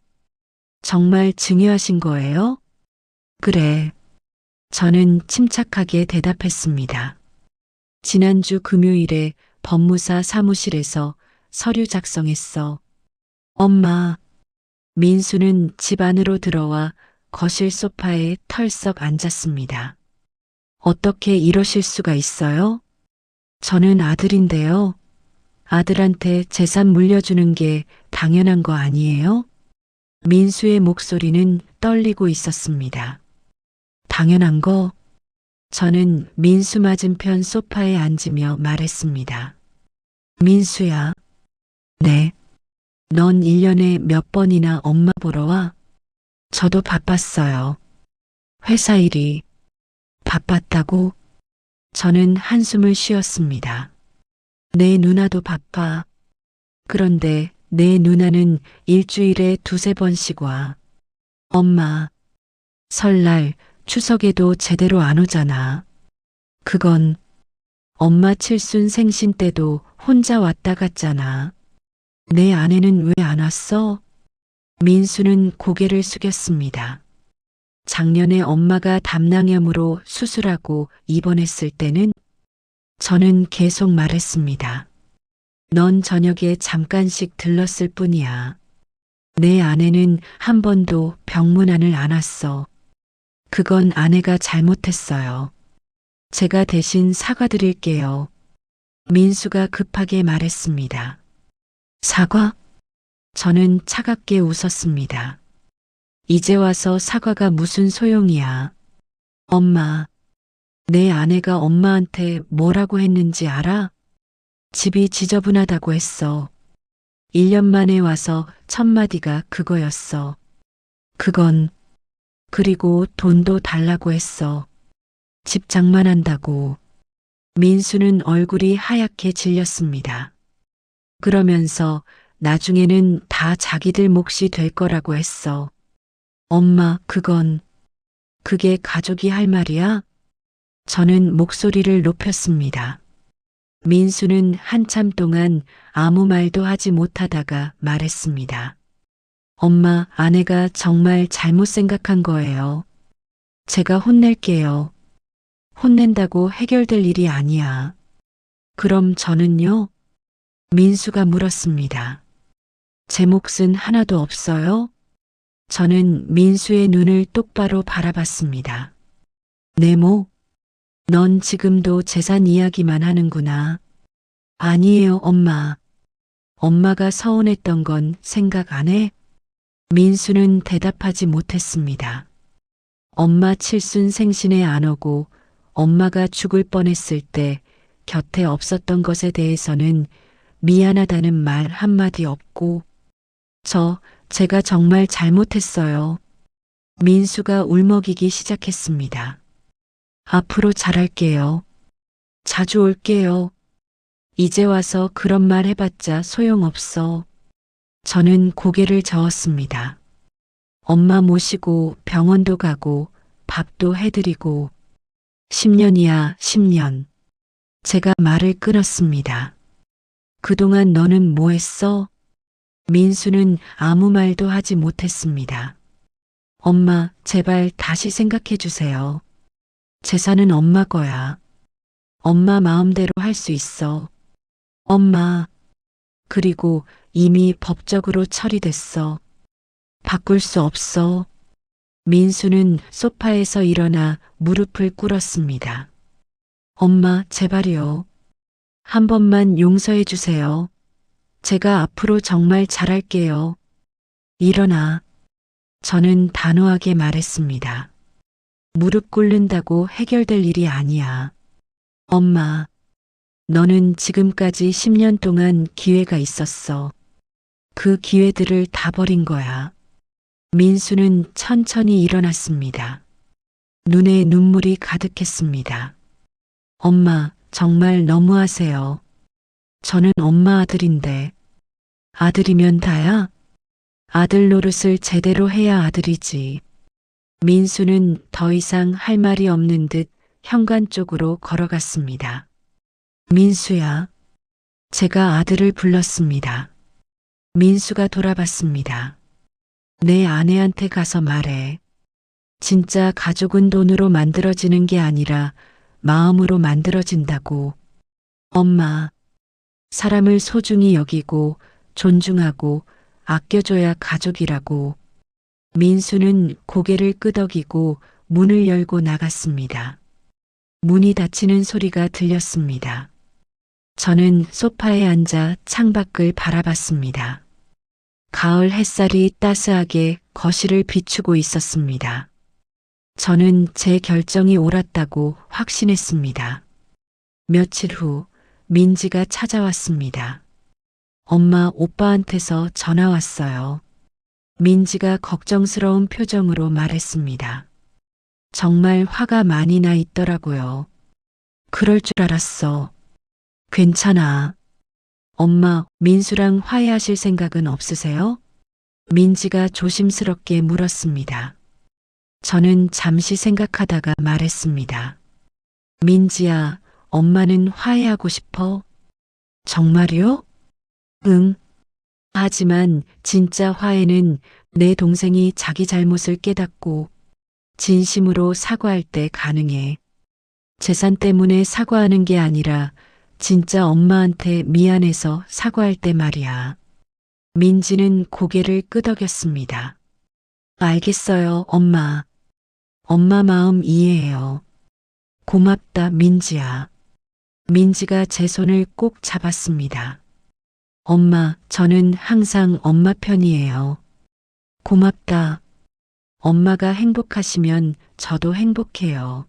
정말 증여하신 거예요? 그래. 저는 침착하게 대답했습니다. 지난주 금요일에 법무사 사무실에서 서류 작성했어. 엄마, 민수는 집 안으로 들어와 거실 소파에 털썩 앉았습니다. 어떻게 이러실 수가 있어요? 저는 아들인데요. 아들한테 재산 물려주는 게 당연한 거 아니에요? 민수의 목소리는 떨리고 있었습니다. 당연한 거? 저는 민수 맞은편 소파에 앉으며 말했습니다. 민수야. 네. 넌 1년에 몇 번이나 엄마 보러 와? 저도 바빴어요. 회사 일이 바빴다고? 저는 한숨을 쉬었습니다. 내 누나도 바빠. 그런데 내 누나는 일주일에 두세 번씩 와. 엄마, 설날, 추석에도 제대로 안 오잖아. 그건 엄마 칠순 생신 때도 혼자 왔다 갔잖아. 내 아내는 왜 안 왔어? 민수는 고개를 숙였습니다. 작년에 엄마가 담낭염으로 수술하고 입원했을 때는 저는 계속 말했습니다. 넌 저녁에 잠깐씩 들렀을 뿐이야. 내 아내는 한 번도 병문안을 안 왔어. 그건 아내가 잘못했어요. 제가 대신 사과드릴게요. 민수가 급하게 말했습니다. 사과? 저는 차갑게 웃었습니다. 이제 와서 사과가 무슨 소용이야. 엄마, 내 아내가 엄마한테 뭐라고 했는지 알아? 집이 지저분하다고 했어. 1년 만에 와서 첫 마디가 그거였어. 그건, 그리고 돈도 달라고 했어. 집 장만한다고. 민수는 얼굴이 하얗게 질렸습니다. 그러면서 나중에는 다 자기들 몫이 될 거라고 했어. 엄마, 그게 가족이 할 말이야? 저는 목소리를 높였습니다. 민수는 한참 동안 아무 말도 하지 못하다가 말했습니다. 엄마, 아내가 정말 잘못 생각한 거예요. 제가 혼낼게요. 혼낸다고 해결될 일이 아니야. 그럼 저는요? 민수가 물었습니다. 제 몫은 하나도 없어요? 저는 민수의 눈을 똑바로 바라봤습니다. 내 목? 넌 지금도 재산 이야기만 하는구나. 아니에요, 엄마. 엄마가 서운했던 건 생각 안 해? 민수는 대답하지 못했습니다. 엄마 칠순 생신에 안 오고 엄마가 죽을 뻔했을 때 곁에 없었던 것에 대해서는 미안하다는 말 한마디 없고 제가 정말 잘못했어요. 민수가 울먹이기 시작했습니다. 앞으로 잘할게요. 자주 올게요. 이제 와서 그런 말 해봤자 소용없어. 저는 고개를 저었습니다. 엄마 모시고 병원도 가고 밥도 해드리고 10년이야, 10년. 제가 말을 끊었습니다. 그동안 너는 뭐 했어? 민수는 아무 말도 하지 못했습니다. 엄마, 제발 다시 생각해 주세요. 재산은 엄마 거야. 엄마 마음대로 할 수 있어. 엄마. 그리고 이미 법적으로 처리됐어. 바꿀 수 없어. 민수는 소파에서 일어나 무릎을 꿇었습니다. 엄마, 제발요. 한 번만 용서해 주세요. 제가 앞으로 정말 잘할게요. 일어나. 저는 단호하게 말했습니다. 무릎 꿇는다고 해결될 일이 아니야. 엄마, 너는 지금까지 10년 동안 기회가 있었어. 그 기회들을 다 버린 거야. 민수는 천천히 일어났습니다. 눈에 눈물이 가득했습니다. 엄마, 정말 너무하세요. 저는 엄마 아들인데. 아들이면 다야? 아들 노릇을 제대로 해야 아들이지. 민수는 더 이상 할 말이 없는 듯 현관 쪽으로 걸어갔습니다. 민수야. 제가 아들을 불렀습니다. 민수가 돌아봤습니다. 내 아내한테 가서 말해. 진짜 가족은 돈으로 만들어지는 게 아니라 마음으로 만들어진다고. 엄마, 사람을 소중히 여기고 존중하고 아껴줘야 가족이라고. 민수는 고개를 끄덕이고 문을 열고 나갔습니다. 문이 닫히는 소리가 들렸습니다. 저는 소파에 앉아 창밖을 바라봤습니다. 가을 햇살이 따스하게 거실을 비추고 있었습니다. 저는 제 결정이 옳았다고 확신했습니다. 며칠 후 민지가 찾아왔습니다. 엄마, 오빠한테서 전화 왔어요. 민지가 걱정스러운 표정으로 말했습니다. 정말 화가 많이 나 있더라고요. 그럴 줄 알았어. 괜찮아. 엄마, 민수랑 화해하실 생각은 없으세요? 민지가 조심스럽게 물었습니다. 저는 잠시 생각하다가 말했습니다. 민지야, 엄마는 화해하고 싶어? 정말요? 응. 하지만 진짜 화해는 내 동생이 자기 잘못을 깨닫고 진심으로 사과할 때 가능해. 재산 때문에 사과하는 게 아니라 진짜 엄마한테 미안해서 사과할 때 말이야. 민지는 고개를 끄덕였습니다. 알겠어요, 엄마. 엄마 마음 이해해요. 고맙다, 민지야. 민지가 제 손을 꼭 잡았습니다. 엄마, 저는 항상 엄마 편이에요. 고맙다. 엄마가 행복하시면 저도 행복해요.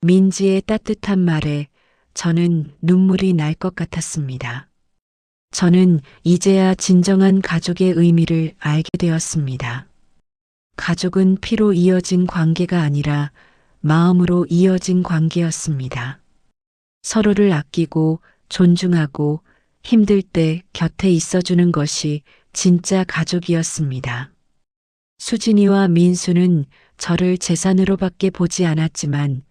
민지의 따뜻한 말에 저는 눈물이 날 것 같았습니다. 저는 이제야 진정한 가족의 의미를 알게 되었습니다. 가족은 피로 이어진 관계가 아니라 마음으로 이어진 관계였습니다. 서로를 아끼고 존중하고 힘들 때 곁에 있어주는 것이 진짜 가족이었습니다. 수진이와 민수는 저를 재산으로밖에 보지 않았지만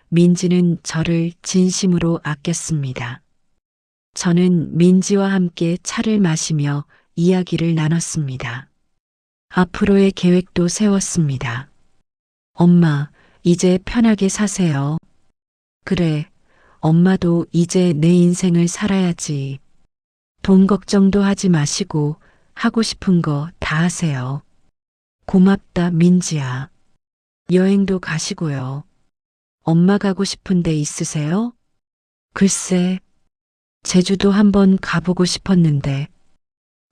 민지는 저를 진심으로 아꼈습니다. 저는 민지와 함께 차를 마시며 이야기를 나눴습니다. 앞으로의 계획도 세웠습니다. 엄마, 이제 편하게 사세요. 그래, 엄마도 이제 내 인생을 살아야지. 돈 걱정도 하지 마시고 하고 싶은 거 다 하세요. 고맙다, 민지야. 여행도 가시고요. 엄마 가고 싶은 데 있으세요? 글쎄, 제주도 한번 가보고 싶었는데.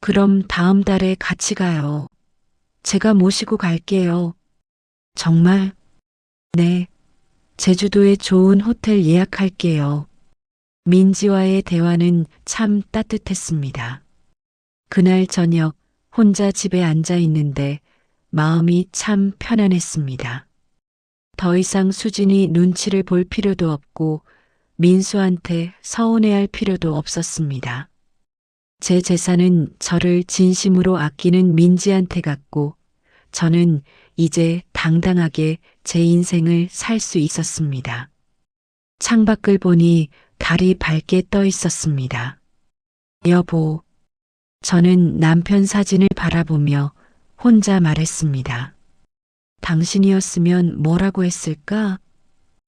그럼 다음 달에 같이 가요. 제가 모시고 갈게요. 정말? 네. 제주도에 좋은 호텔 예약할게요. 민지와의 대화는 참 따뜻했습니다. 그날 저녁 혼자 집에 앉아 있는데 마음이 참 편안했습니다. 더 이상 수진이 눈치를 볼 필요도 없고 민수한테 서운해할 필요도 없었습니다. 제 재산은 저를 진심으로 아끼는 민지한테 갔고 저는 이제 당당하게 제 인생을 살 수 있었습니다. 창밖을 보니 달이 밝게 떠 있었습니다. 여보, 저는 남편 사진을 바라보며 혼자 말했습니다. 당신이었으면 뭐라고 했을까?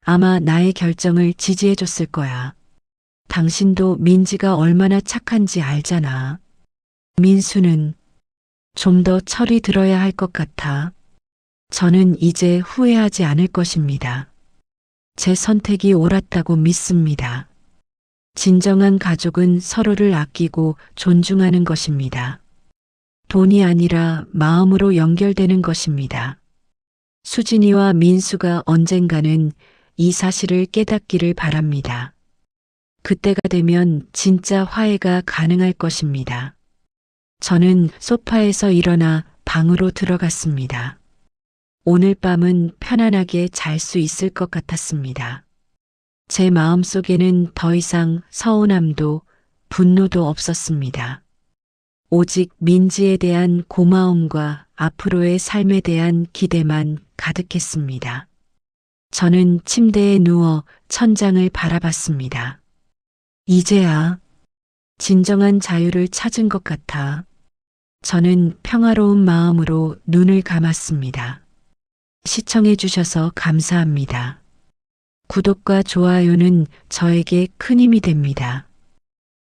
아마 나의 결정을 지지해 줬을 거야. 당신도 민지가 얼마나 착한지 알잖아. 민수는 좀 더 철이 들어야 할 것 같아. 저는 이제 후회하지 않을 것입니다. 제 선택이 옳았다고 믿습니다. 진정한 가족은 서로를 아끼고 존중하는 것입니다. 돈이 아니라 마음으로 연결되는 것입니다. 수진이와 민수가 언젠가는 이 사실을 깨닫기를 바랍니다. 그때가 되면 진짜 화해가 가능할 것입니다. 저는 소파에서 일어나 방으로 들어갔습니다. 오늘 밤은 편안하게 잘 수 있을 것 같았습니다. 제 마음속에는 더 이상 서운함도 분노도 없었습니다. 오직 민지에 대한 고마움과 앞으로의 삶에 대한 기대만 가득했습니다. 저는 침대에 누워 천장을 바라봤습니다. 이제야 진정한 자유를 찾은 것 같아 저는 평화로운 마음으로 눈을 감았습니다. 시청해 주셔서 감사합니다. 구독과 좋아요는 저에게 큰 힘이 됩니다.